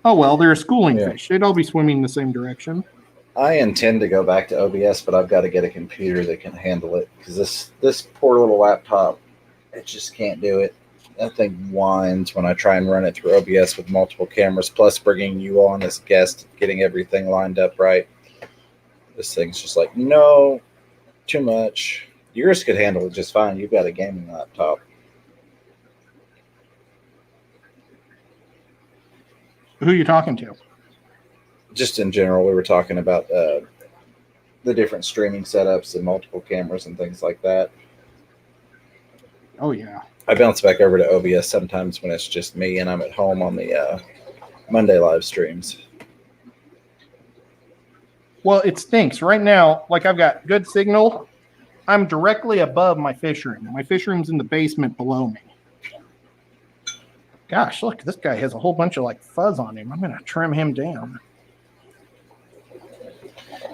Oh, well, they're a schooling fish. They'd all be swimming the same direction. I intend to go back to OBS, but I've got to get a computer that can handle it because this poor little laptop, it just can't do it. That thing whines when I try and run it through OBS with multiple cameras, plus bringing you on as guest, getting everything lined up right. This thing's just like, no, too much. Yours could handle it just fine. You've got a gaming laptop. Who are you talking to? Just in general, we were talking about the different streaming setups and multiple cameras and things like that. Oh, yeah. I bounce back over to OBS sometimes when it's just me and I'm at home on the Monday live streams. Well, it stinks. Right now, like I've got good signal. I'm directly above my fish room. My fish room's in the basement below me. Gosh, look, this guy has a whole bunch of like fuzz on him. I'm going to trim him down.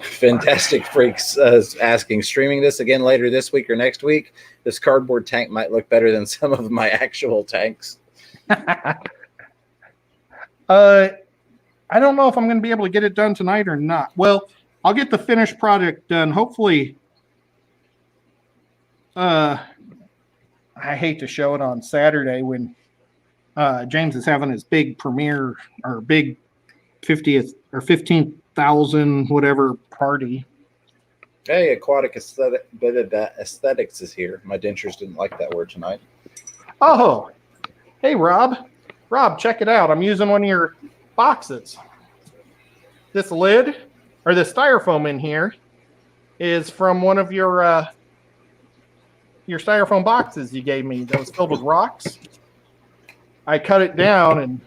Fantastic Freaks asking, streaming this again later this week or next week. This cardboard tank might look better than some of my actual tanks. I don't know if I'm going to be able to get it done tonight or not. Well, I'll get the finished project done. Hopefully, I hate to show it on Saturday when James is having his big premiere or big 50th or 15,000 whatever party. Hey, aquatic aesthetics is here. My dentures didn't like that word tonight. Oh, hey, Rob. Rob, check it out. I'm using one of your boxes. This lid, or the styrofoam in here, is from one of your styrofoam boxes you gave me that was filled with rocks. I cut it down and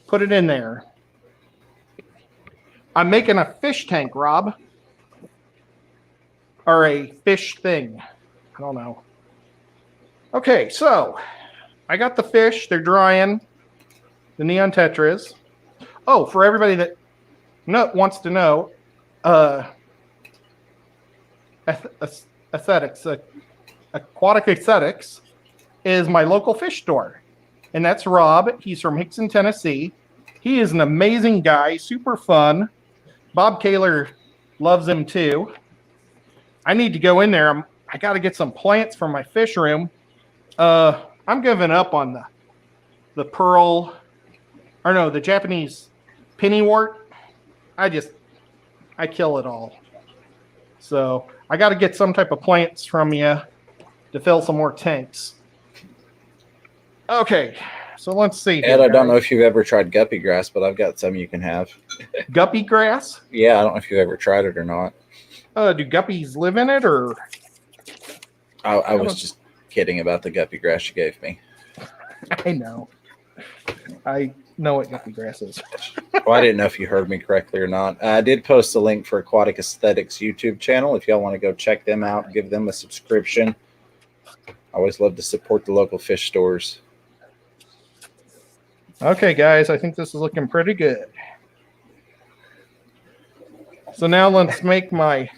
put it in there. I'm making a fish tank, Rob. Or a fish thing. I don't know. Okay, so I got the fish. They're drying. The neon tetras. Oh, for everybody that wants to know, aesthetics, aquatic aesthetics is my local fish store. And that's Rob. He's from Hickson, Tennessee. He is an amazing guy, super fun. Bob Kaler loves him too. I need to go in there. I got to get some plants for my fish room. I'm giving up on the pearl, or no, the Japanese pennywort. I kill it all. So I got to get some type of plants from you to fill some more tanks. Okay, so let's see. Ed, I don't know if you've ever tried guppy grass, but I've got some you can have. Guppy grass? Yeah, I don't know if you've ever tried it or not. Do guppies live in it, or? I was just kidding about the guppy grass you gave me. I know. No, it guppy grasses. Well, I didn't know if you heard me correctly or not. I did post a link for Aquatic Aesthetics YouTube channel. If y'all want to go check them out, give them a subscription. I always love to support the local fish stores. Okay, guys, I think this is looking pretty good. So now let's make my...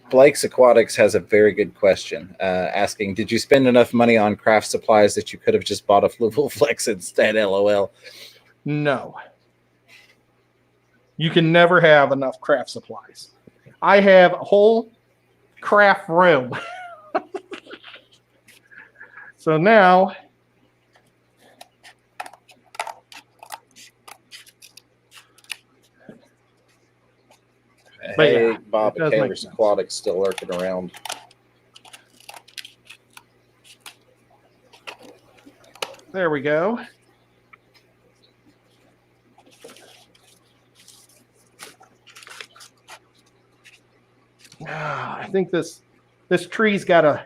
Blake's Aquatics has a very good question, asking, did you spend enough money on craft supplies that you could have just bought a Fluval Flex instead? LOL. No. You can never have enough craft supplies. I have a whole craft room. So now... But Hey, yeah, Bob it does at make Taylor's sense. Aquatics still lurking around. There we go. I think this tree's gotta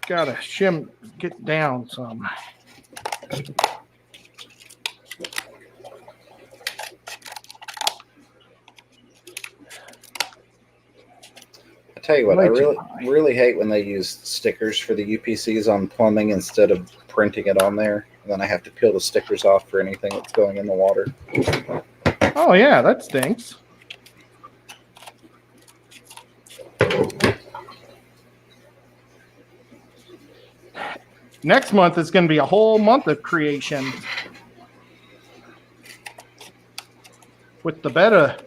get down some. I tell you what, Way I too really hate when they use stickers for the UPCs on plumbing instead of printing it on there. And then I have to peel the stickers off for anything that's going in the water. Oh yeah, that stinks. Next month is going to be a whole month of creation with the beta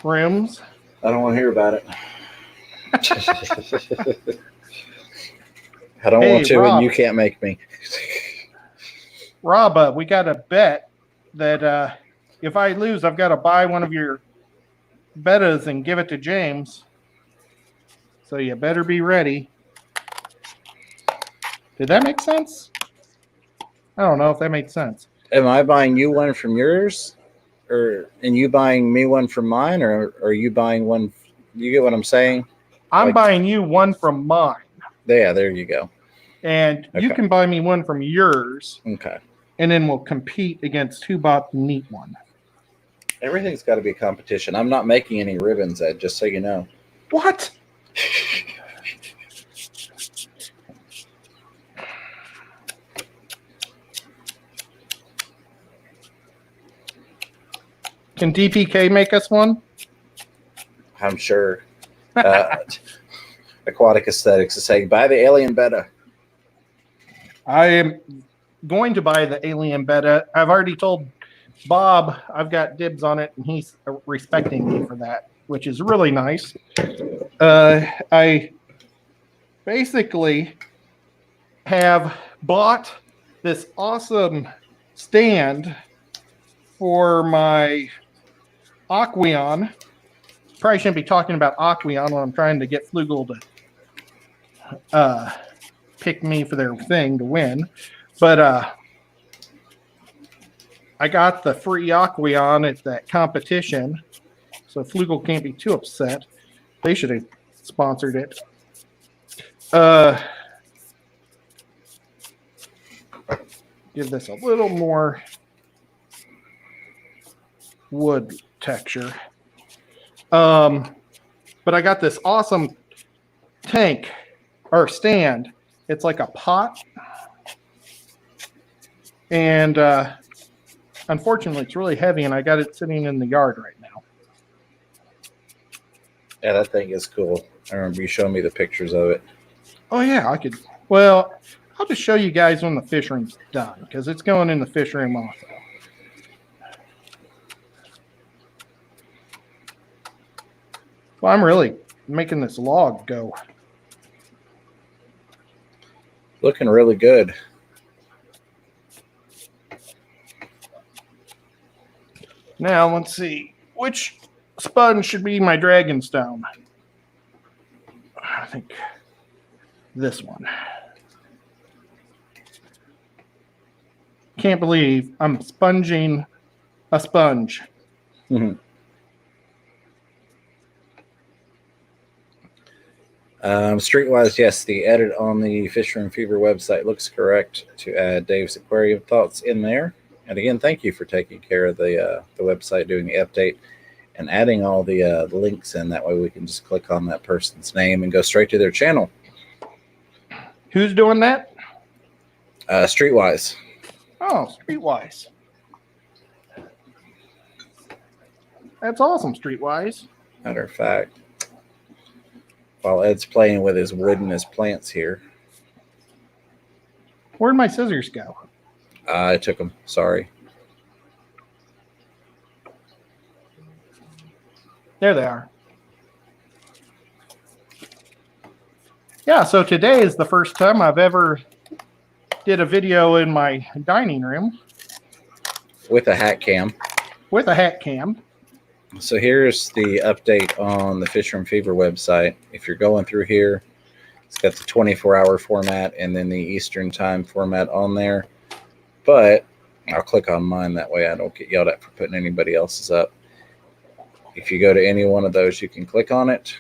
rooms. I don't want to hear about it. I don't want to, Rob, and you can't make me. Rob, we got a bet that if I lose, I've got to buy one of your betas and give it to James. So you better be ready. Did that make sense? I don't know if that made sense. Am I buying you one from yours? And you buying me one from mine? Or are you buying one? You get what I'm saying? I'm buying you one from mine. Yeah, there you go. And you Okay. can buy me one from yours. Okay. And then we'll compete against who bought the neat one. Everything's got to be a competition. I'm not making any ribbons, Ed, just so you know. What? Can DPK make us one? I'm sure. Aquatic Aesthetics is saying, buy the Alien Beta. I am going to buy the Alien Beta. I've already told Bob I've got dibs on it, and he's respecting me for that, which is really nice. I basically have bought this awesome stand for my Aqueon. Probably shouldn't be talking about Aqueon when I'm trying to get Flugel to pick me for their thing to win. But I got the free Aqueon at that competition, so Flugel can't be too upset. They should have sponsored it. Give this a little more wood texture. But I got this awesome tank or stand. It's like a pot. And unfortunately, it's really heavy, and I got it sitting in the yard right now. Yeah, that thing is cool. I remember you showing me the pictures of it. Oh, yeah, I could. Well, I'll just show you guys when the fish room's done, because it's going in the fish room also. Well, I'm really making this log go. Looking really good. Now, let's see. Which sponge should be my dragonstone? I think this one. Can't believe I'm sponging a sponge. Mm-hmm. Streetwise, yes, the edit on the Fisher and Fever website looks correct to add Dave's aquarium thoughts in there. And again, thank you for taking care of the website, doing the update, and adding all the links in. That way we can just click on that person's name and go straight to their channel. Who's doing that? Streetwise. Oh, Streetwise. That's awesome, Streetwise. Matter of fact, while Ed's playing with his wood and his plants here. Where'd my scissors go? I took them. Sorry. There they are. Yeah, so today is the first time I've ever did a video in my dining room. With a hat cam. With a hat cam. So here's the update on the Fisher and Fever website. If you're going through here, it's got the 24-hour format and then the Eastern time format on there. But I'll click on mine, that way I don't get yelled at for putting anybody else's up. If you go to any one of those, you can click on it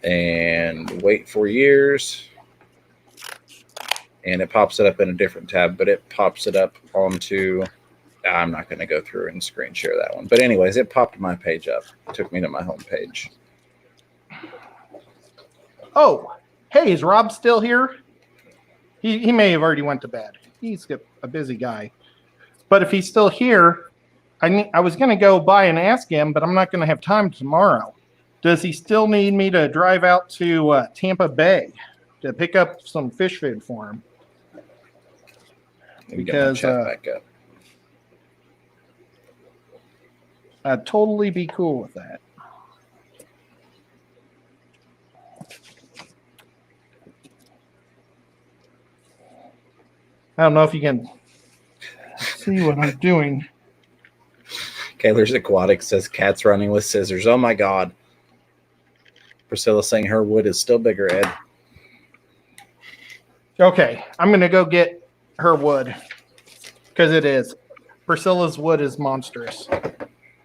and wait 4 years. And it pops it up in a different tab, but it pops it up onto... I'm not going to go through and screen share that one. But anyways, it popped my page up. It took me to my home page. Oh, hey, is Rob still here? He may have already went to bed. He's a busy guy. But if he's still here, I was going to go by and ask him, but I'm not going to have time tomorrow. Does he still need me to drive out to Tampa Bay to pick up some fish food for him? Because back up. I'd totally be cool with that. I don't know if you can see what I'm doing. Kaylor's Aquatic says cats running with scissors. Oh my God. Priscilla saying her wood is still bigger, Ed. Okay, I'm going to go get her wood because it is. Priscilla's wood is monstrous.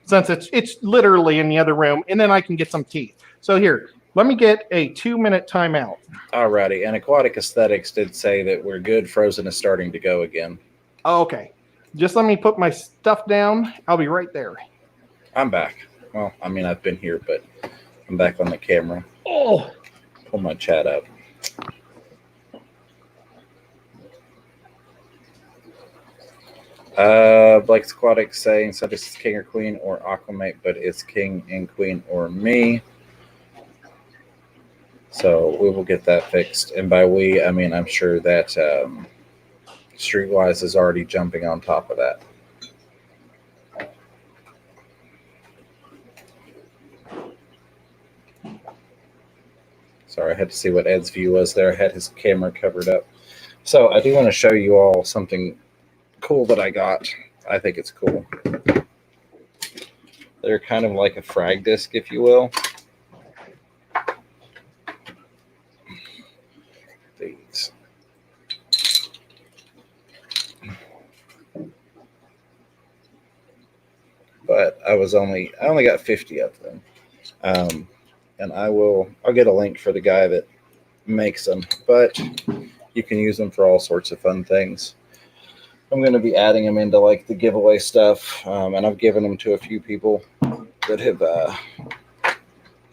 Since it's literally in the other room, and then I can get some tea. So here, let me get a 2-minute timeout. Alrighty, and Aquatic Aesthetics did say that we're good. Frozen is starting to go again. Oh, okay. Just let me put my stuff down. I'll be right there. I'm back. Well, I mean, I've been here, but I'm back on the camera. Oh. Pull my chat up. Blake's Aquatic saying, so this is king or queen or aquamate, but it's king and queen or me. So we will get that fixed. And by we, I mean, I'm sure that Streetwise is already jumping on top of that. Sorry, I had to see what Ed's view was there. I had his camera covered up. So I do want to show you all something cool that I got. I think it's cool. They're kind of like a frag disc, if you will. These. But I only got 50 of them. And I'll get a link for the guy that makes them, but you can use them for all sorts of fun things. I'm going to be adding them into like the giveaway stuff, and I've given them to a few people that have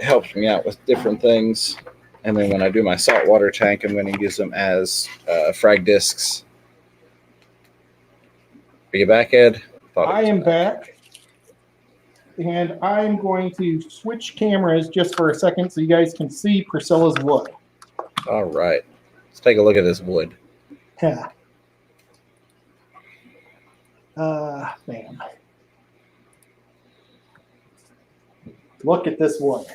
helped me out with different things. And then when I do my saltwater tank, I'm going to use them as frag discs. Are you back, Ed? I am back. And I'm going to switch cameras just for a second so you guys can see Priscilla's wood. All right. Let's take a look at this wood. Yeah. Man. Look at this wood.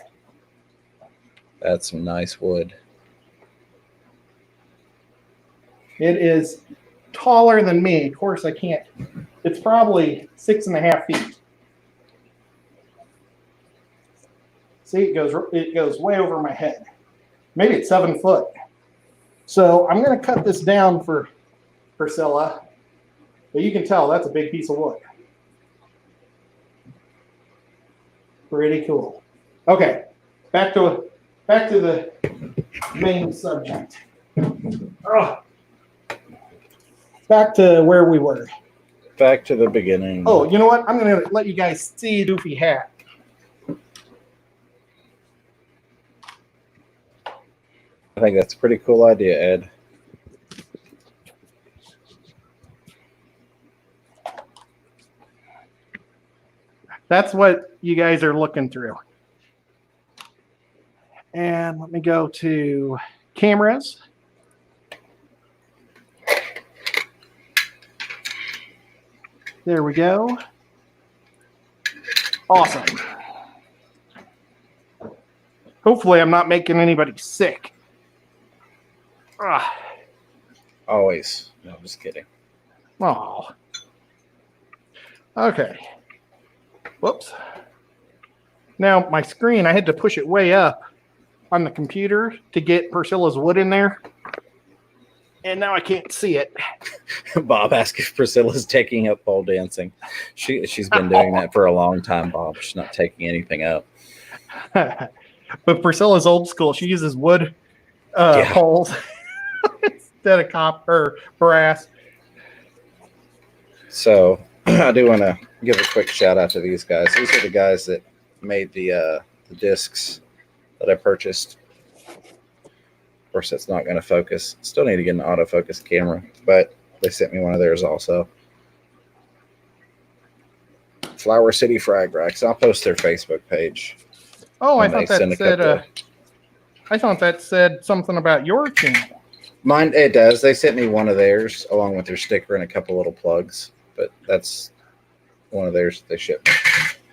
That's some nice wood. It is taller than me. Of course, I can't. It's probably 6.5 feet. See, it goes way over my head. Maybe it's 7 foot. So I'm going to cut this down for Priscilla. But you can tell that's a big piece of wood. Pretty cool. Okay, back to back to the main subject. Back to where we were. Back to the beginning. Oh, you know what? I'm going to let you guys see the goofy hat. I think that's a pretty cool idea, Ed. That's what you guys are looking through. And let me go to cameras. There we go. Awesome. Hopefully I'm not making anybody sick. Always. No, I'm just kidding. Oh. Okay. Whoops. Now my screen, I had to push it way up on the computer to get Priscilla's wood in there. And now I can't see it. Bob asked if Priscilla's taking up pole dancing. She's been doing that for a long time, Bob. She's not taking anything up. But Priscilla's old school. She uses wood poles instead of copper or brass. So I do want to give a quick shout out to these guys. These are the guys that made the discs that I purchased. Of course, that's not going to focus. Still need to get an autofocus camera, but they sent me one of theirs also. Flower City Frag Racks. I'll post their Facebook page. Oh, I thought that said. I thought that said something about your channel. Mine, it does. They sent me one of theirs along with their sticker and a couple little plugs, but that's one of theirs that they shipped me.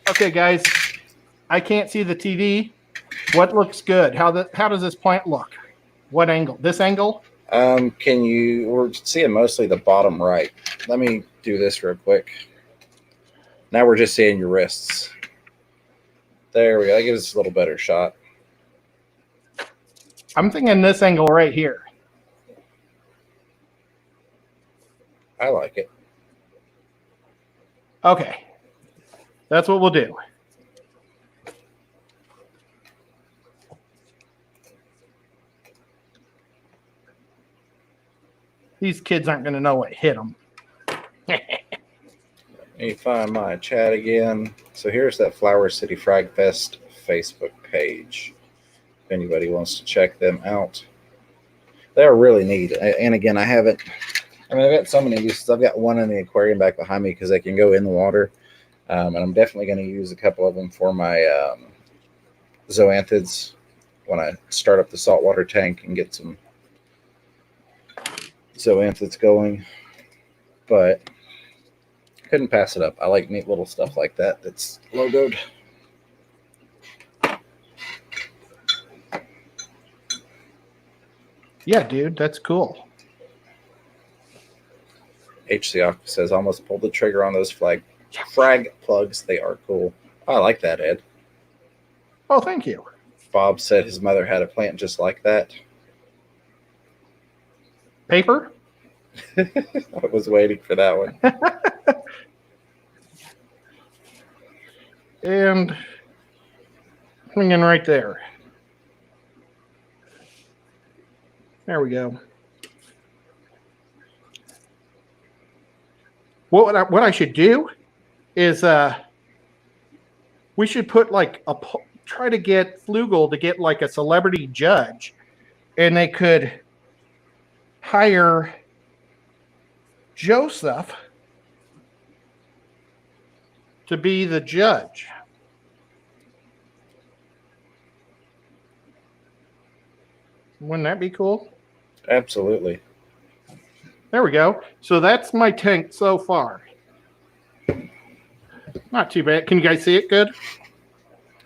Okay, guys, I can't see the TV. What looks good? How does this plant look? What angle? This angle? We're seeing mostly the bottom right. Let me do this real quick. Now we're just seeing your wrists. There we go. That gives us a little better shot. I'm thinking this angle right here. I like it. Okay. That's what we'll do. These kids aren't going to know what hit them. Let me find my chat again. So here's that Flower City Frag Fest Facebook page. If anybody wants to check them out. They're really neat. And again, I've got so many of these. I've got one in the aquarium back behind me because they can go in the water. And I'm definitely going to use a couple of them for my zoanthids when I start up the saltwater tank and get some zoanthids going. But couldn't pass it up. I like neat little stuff like that that's logoed. Yeah, dude, that's cool. HC Aqua says, almost pulled the trigger on those frag plugs. They are cool. I like that, Ed. Oh, thank you. Bob said his mother had a plant just like that. Paper? I was waiting for that one. And hanging right there. There we go. What I should do is we should put like try to get Flugel to get like a celebrity judge, and they could hire Joseph to be the judge. Wouldn't that be cool? Absolutely. There we go. So that's my tank so far. Not too bad. Can you guys see it good?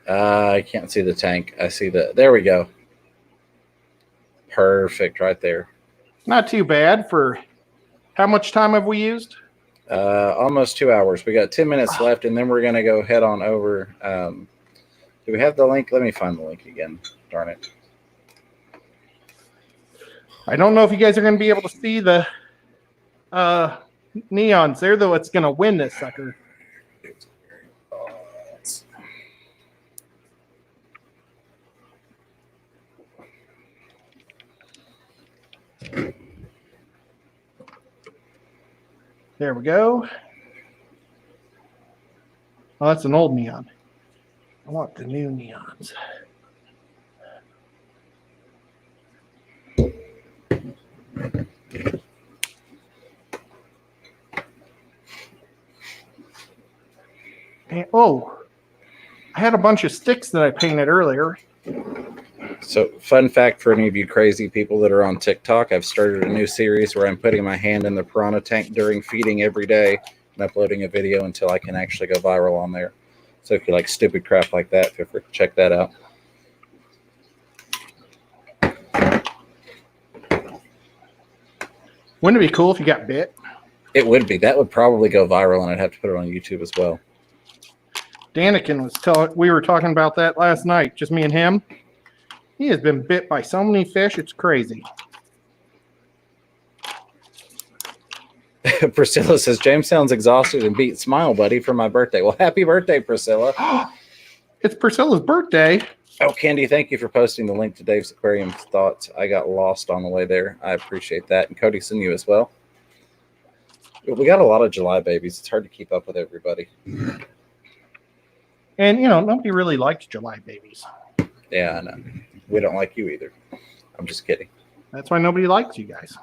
I can't see the tank. I see there we go. Perfect right there. Not too bad for how much time have we used? Almost 2 hours. We got 10 minutes left, and then we're going to go head on over. Do we have the link? Let me find the link again. Darn it. I don't know if you guys are going to be able to see the neons there, though. It's going to win this sucker. There we go. Oh, that's an old neon. I want the new neons. And, oh, I had a bunch of sticks that I painted earlier. So, fun fact for any of you crazy people that are on TikTok, I've started a new series where I'm putting my hand in the piranha tank during feeding every day and uploading a video until I can actually go viral on there. So if you like stupid crap like that, feel free to check that out. Wouldn't it be cool if you got bit? It would be. That would probably go viral, and I'd have to put it on YouTube as well. Danikin was we were talking about that last night, just me and him. He has been bit by so many fish, it's crazy. Priscilla says, James sounds exhausted and beat. Smile, buddy, for my birthday. Well, happy birthday, Priscilla. It's Priscilla's birthday. Oh, Candy, thank you for posting the link to Dave's Aquarium Thoughts. I got lost on the way there. I appreciate that. And Cody, send you as well. We got a lot of July babies. It's hard to keep up with everybody. And, you know, nobody really likes July babies. Yeah, I know. We don't like you either. I'm just kidding. That's why nobody likes you guys.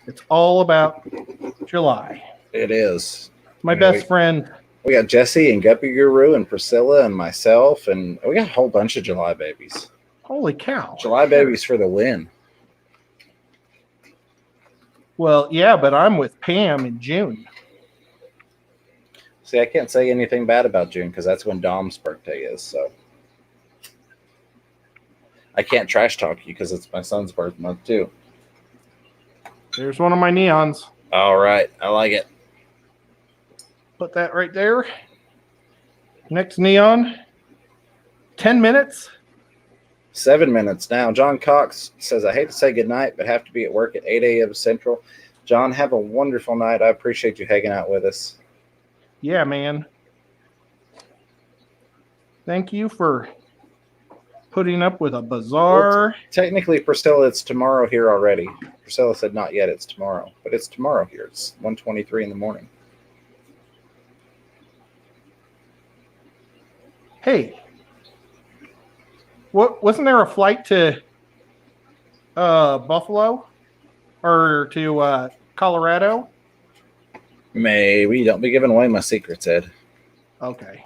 It's all about July. It is. My best friend. We got Jesse and Guppy Guru and Priscilla and myself, and we got a whole bunch of July babies. Holy cow. July babies for the win. Well, yeah, but I'm with Pam in June. See, I can't say anything bad about June because that's when Dom's birthday is, so. I can't trash talk you because it's my son's birth month, too. There's one of my neons. All right. I like it. Put that right there. Next neon. 10 minutes. 7 minutes now. John Cox says, I hate to say goodnight, but have to be at work at 8 a.m. Central. John, have a wonderful night. I appreciate you hanging out with us. Yeah, man. Thank you for putting up with a bizarre. Well, technically, Priscilla, it's tomorrow here already. Priscilla said not yet, it's tomorrow. But it's tomorrow here. It's 1:23 in the morning. Hey, wasn't there a flight to Buffalo or to Colorado? Maybe. Don't be giving away my secrets, Ed. Okay.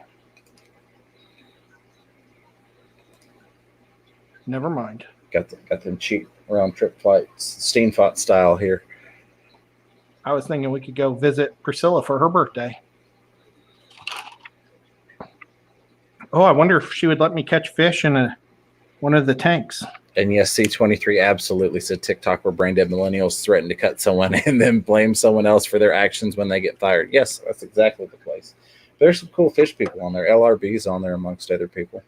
Never mind. Got them cheap round trip flights, Steenfot style here. I was thinking we could go visit Priscilla for her birthday. Oh, I wonder if she would let me catch fish in one of the tanks. And yes, C23 absolutely said TikTok where brain dead millennials threaten to cut someone and then blame someone else for their actions when they get fired. Yes, that's exactly the place. There's some cool fish people on there. LRB's on there amongst other people.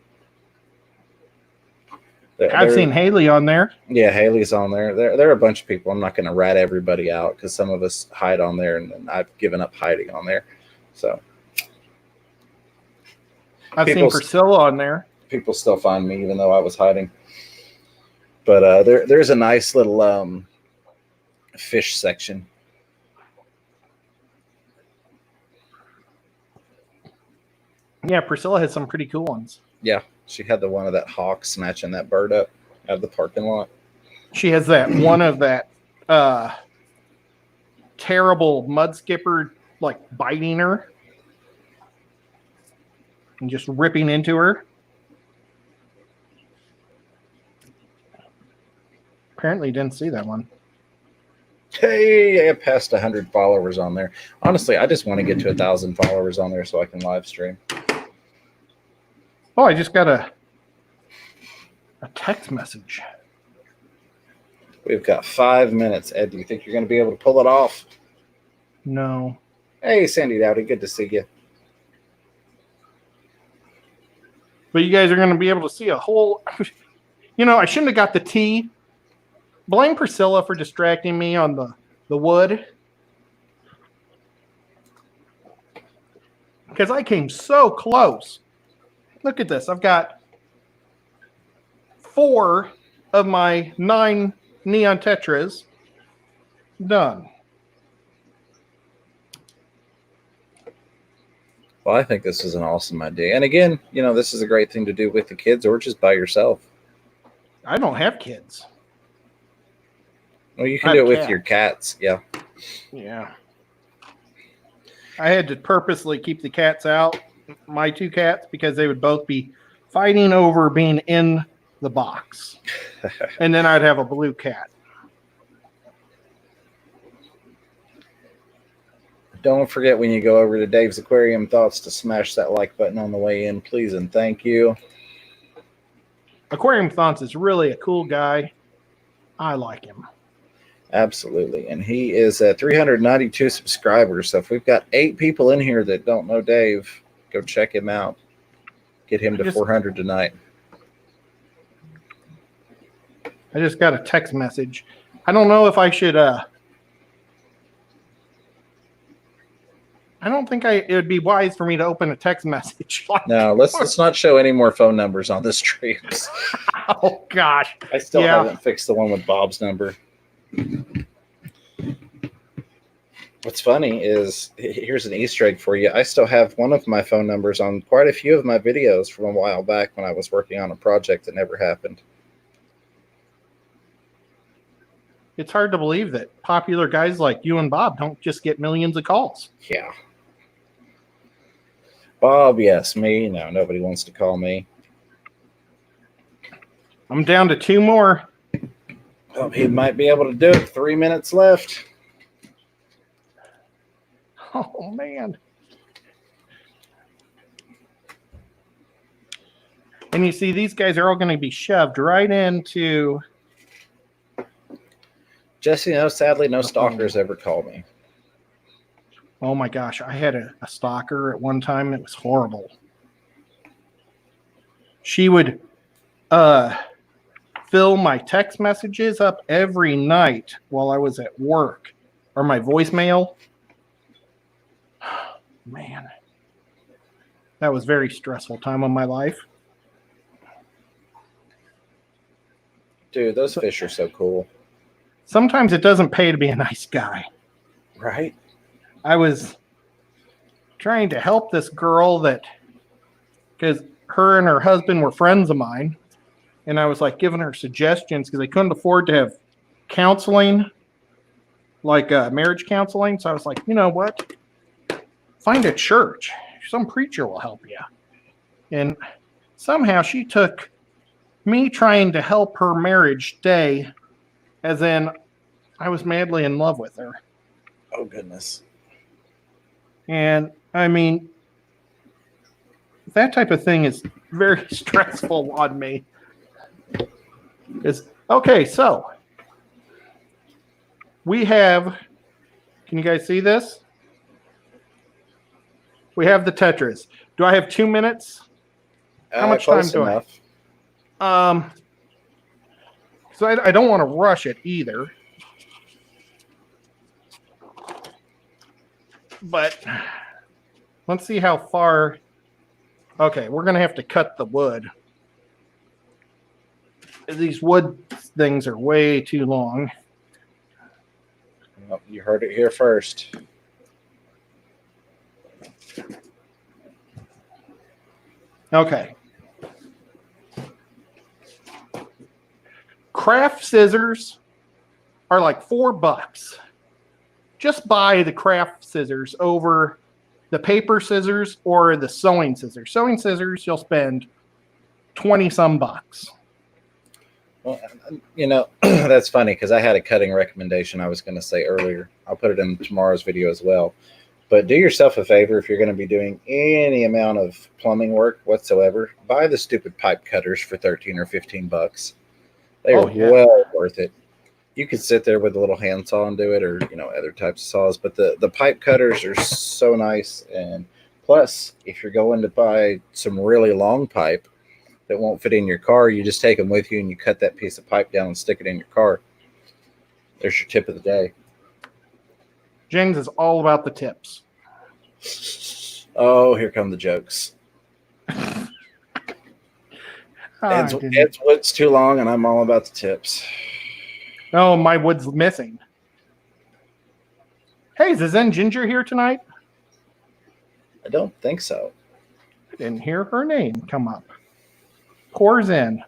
I've seen Haley on there. Yeah, Haley's on there. There are a bunch of people. I'm not going to rat everybody out because some of us hide on there, and I've given up hiding on there. So I've seen Priscilla on there. People still find me even though I was hiding. But there's a nice little fish section. Yeah, Priscilla has some pretty cool ones. Yeah, she had the one of that hawk snatching that bird up out of the parking lot. She has that one of that terrible mud skipper, like biting her and just ripping into her. Apparently didn't see that one. Hey, I passed 100 followers on there. Honestly, I just want to get to 1,000 followers on there so I can live stream. Oh, I just got a text message. We've got 5 minutes. Ed, do you think you're going to be able to pull it off? No. Hey, Sandy Dowdy, good to see you. But you guys are going to be able to see a whole... You know, I shouldn't have got the tea. Blame Priscilla for distracting me on the wood. Because I came so close. Look at this. I've got 4 of my 9 neon tetras done. Well, I think this is an awesome idea. And again, this is a great thing to do with the kids or just by yourself. I don't have kids. Well, you can I do have it with cats. your cats. Yeah. Yeah. I had to purposely keep the cats out, my two cats, because they would both be fighting over being in the box. And then I'd have a blue cat. Don't forget when you go over to Dave's Aquarium Thoughts to smash that like button on the way in, please, and thank you. Aquarium Thoughts is really a cool guy. I like him. Absolutely. And he is at 392 subscribers. So if we've got 8 people in here that don't know Dave, go check him out. Get him to 400 tonight. I just got a text message. I don't know if I should. I don't think it would be wise for me to open a text message. No, let's not show any more phone numbers on the streams. Oh gosh, I still haven't fixed the one with Bob's number. What's funny is, here's an Easter egg for you. I still have one of my phone numbers on quite a few of my videos from a while back when I was working on a project that never happened. It's hard to believe that popular guys like you and Bob don't just get millions of calls. Yeah. Bob, yes. Me, no. Nobody wants to call me. I'm down to 2 more. Oh, he might be able to do it. 3 minutes left. Oh, man. And you see, these guys are all going to be shoved right into... Jesse, no, sadly, no stalkers ever call me. Oh, my gosh. I had a stalker at one time. It was horrible. She would fill my text messages up every night while I was at work, or my voicemail. Man, that was a very stressful time of my life. Dude, those fish are so cool. Sometimes it doesn't pay to be a nice guy. Right? I was trying to help this girl because her and her husband were friends of mine. And I was like giving her suggestions because they couldn't afford to have counseling, like marriage counseling. So I was like, you know what? Find a church. Some preacher will help you. And somehow she took me trying to help her marriage stay, as in I was madly in love with her. Oh, goodness. And I mean, that type of thing is very stressful on me. Okay, so we have, can you guys see this? We have the Tetris. Do I have 2 minutes? How much time do I have? So I don't want to rush it either. But let's see how far. Okay, we're going to have to cut the wood. These wood things are way too long. Well, you heard it here first. Okay. Craft scissors are like $4. Just buy the craft scissors over the paper scissors or the sewing scissors. Sewing scissors, you'll spend 20 some bucks. Well, that's funny because I had a cutting recommendation I was going to say earlier. I'll put it in tomorrow's video as well. But do yourself a favor if you're going to be doing any amount of plumbing work whatsoever. Buy the stupid pipe cutters for 13 or 15 bucks. They are well worth it. You could sit there with a little handsaw and do it, or other types of saws. But the pipe cutters are so nice. And plus, if you're going to buy some really long pipe that won't fit in your car, you just take them with you and you cut that piece of pipe down and stick it in your car. There's your tip of the day. James is all about the tips. Oh, here come the jokes. Ed's wood's too long, and I'm all about the tips. Oh, my wood's missing. Hey, is Zen Ginger here tonight? I don't think so. I didn't hear her name come up. Pours in.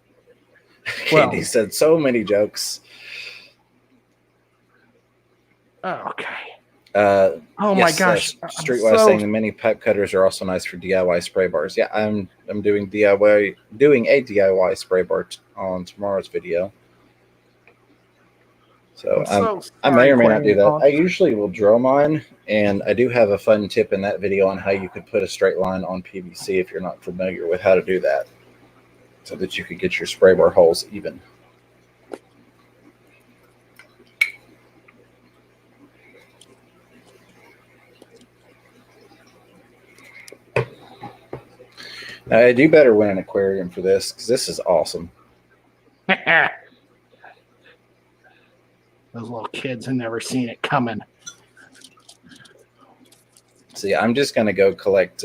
Well- Candy said so many jokes. Okay. Oh my gosh. Streetwise saying the mini pipe cutters are also nice for DIY spray bars. Yeah, I'm doing a DIY spray bar on tomorrow's video. So I may or may not do that. I usually will draw mine, and I do have a fun tip in that video on how you could put a straight line on PVC if you're not familiar with how to do that, so that you could get your spray bar holes even. I do better win an aquarium for this, because this is awesome. Those little kids have never seen it coming. See, I'm just going to go collect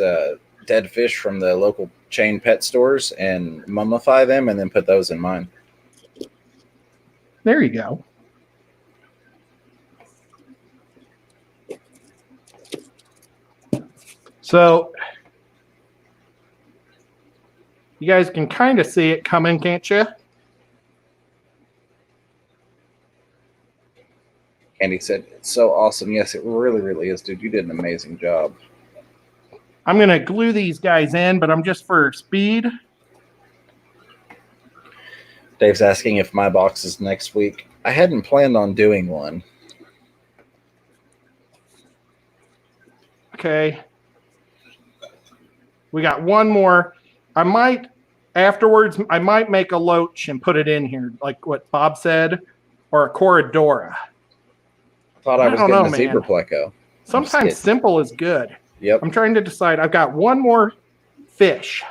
dead fish from the local chain pet stores and mummify them and then put those in mine. There you go. So you guys can kind of see it coming, can't you? Candy said, it's so awesome. Yes, it really, really is, dude. You did an amazing job. I'm going to glue these guys in, but I'm just for speed. Dave's asking if my box is next week. I hadn't planned on doing one. Okay. We got one more. I might make a loach and put it in here, like what Bob said, or a Coradora. I thought I was getting a zebra pleco. Sometimes simple is good. Yep. I'm trying to decide. I've got one more fish.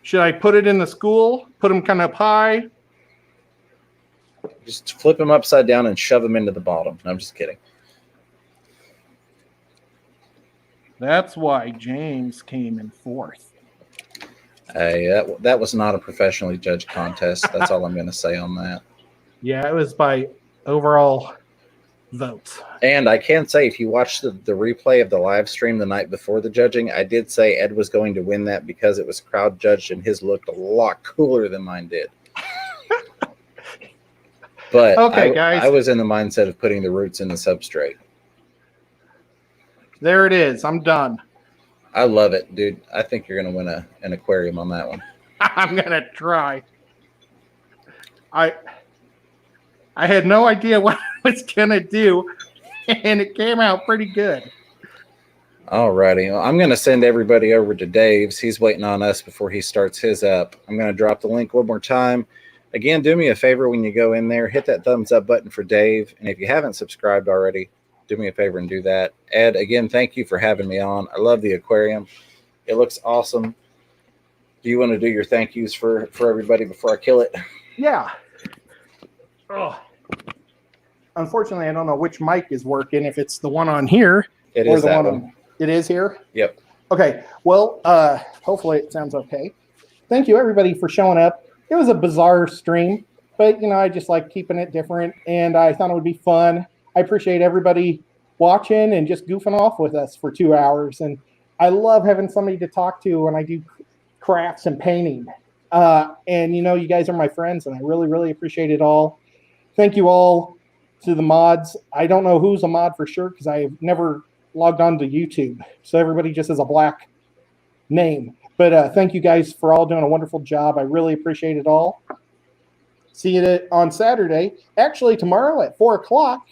Should I put it in the school? Put them kind of high? Just flip them upside down and shove them into the bottom. I'm just kidding. That's why James came in fourth. That was not a professionally judged contest. That's all I'm going to say on that. Yeah, it was by overall votes. And I can say, if you watch the replay of the live stream the night before the judging, I did say Ed was going to win that because it was crowd judged and his looked a lot cooler than mine did. But okay, guys, I was in the mindset of putting the roots in the substrate. There it is. I'm done. I love it, dude. I think you're going to win an aquarium on that one. I'm going to try. I had no idea what I was going to do, and it came out pretty good. All righty. Well, I'm going to send everybody over to Dave's. He's waiting on us before he starts his up. I'm going to drop the link one more time. Again, do me a favor when you go in there. Hit that thumbs up button for Dave. And if you haven't subscribed already, do me a favor and do that. Ed, again, thank you for having me on. I love the aquarium. It looks awesome. Do you want to do your thank yous for everybody before I kill it? Yeah. Oh. Unfortunately, I don't know which mic is working, if it's the one on here. It is that one. It is here? Yep. Okay. Well, hopefully it sounds okay. Thank you, everybody, for showing up. It was a bizarre stream, but, I just like keeping it different, and I thought it would be fun. I appreciate everybody watching and just goofing off with us for 2 hours. And I love having somebody to talk to when I do crafts and painting. And, you guys are my friends, and I really, really appreciate it all. Thank you all to the mods. I don't know who's a mod for sure because I've never logged on to YouTube. So everybody just has a black name. But thank you guys for all doing a wonderful job. I really appreciate it all. See you on Saturday. Actually, tomorrow at 4 o'clock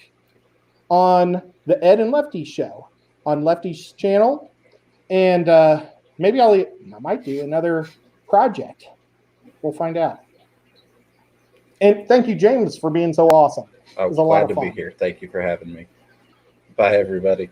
on the Ed and Lefty show on Lefty's channel. And maybe I might do another project. We'll find out. And thank you, James, for being so awesome. I'm glad to be here. Thank you for having me. Bye, everybody.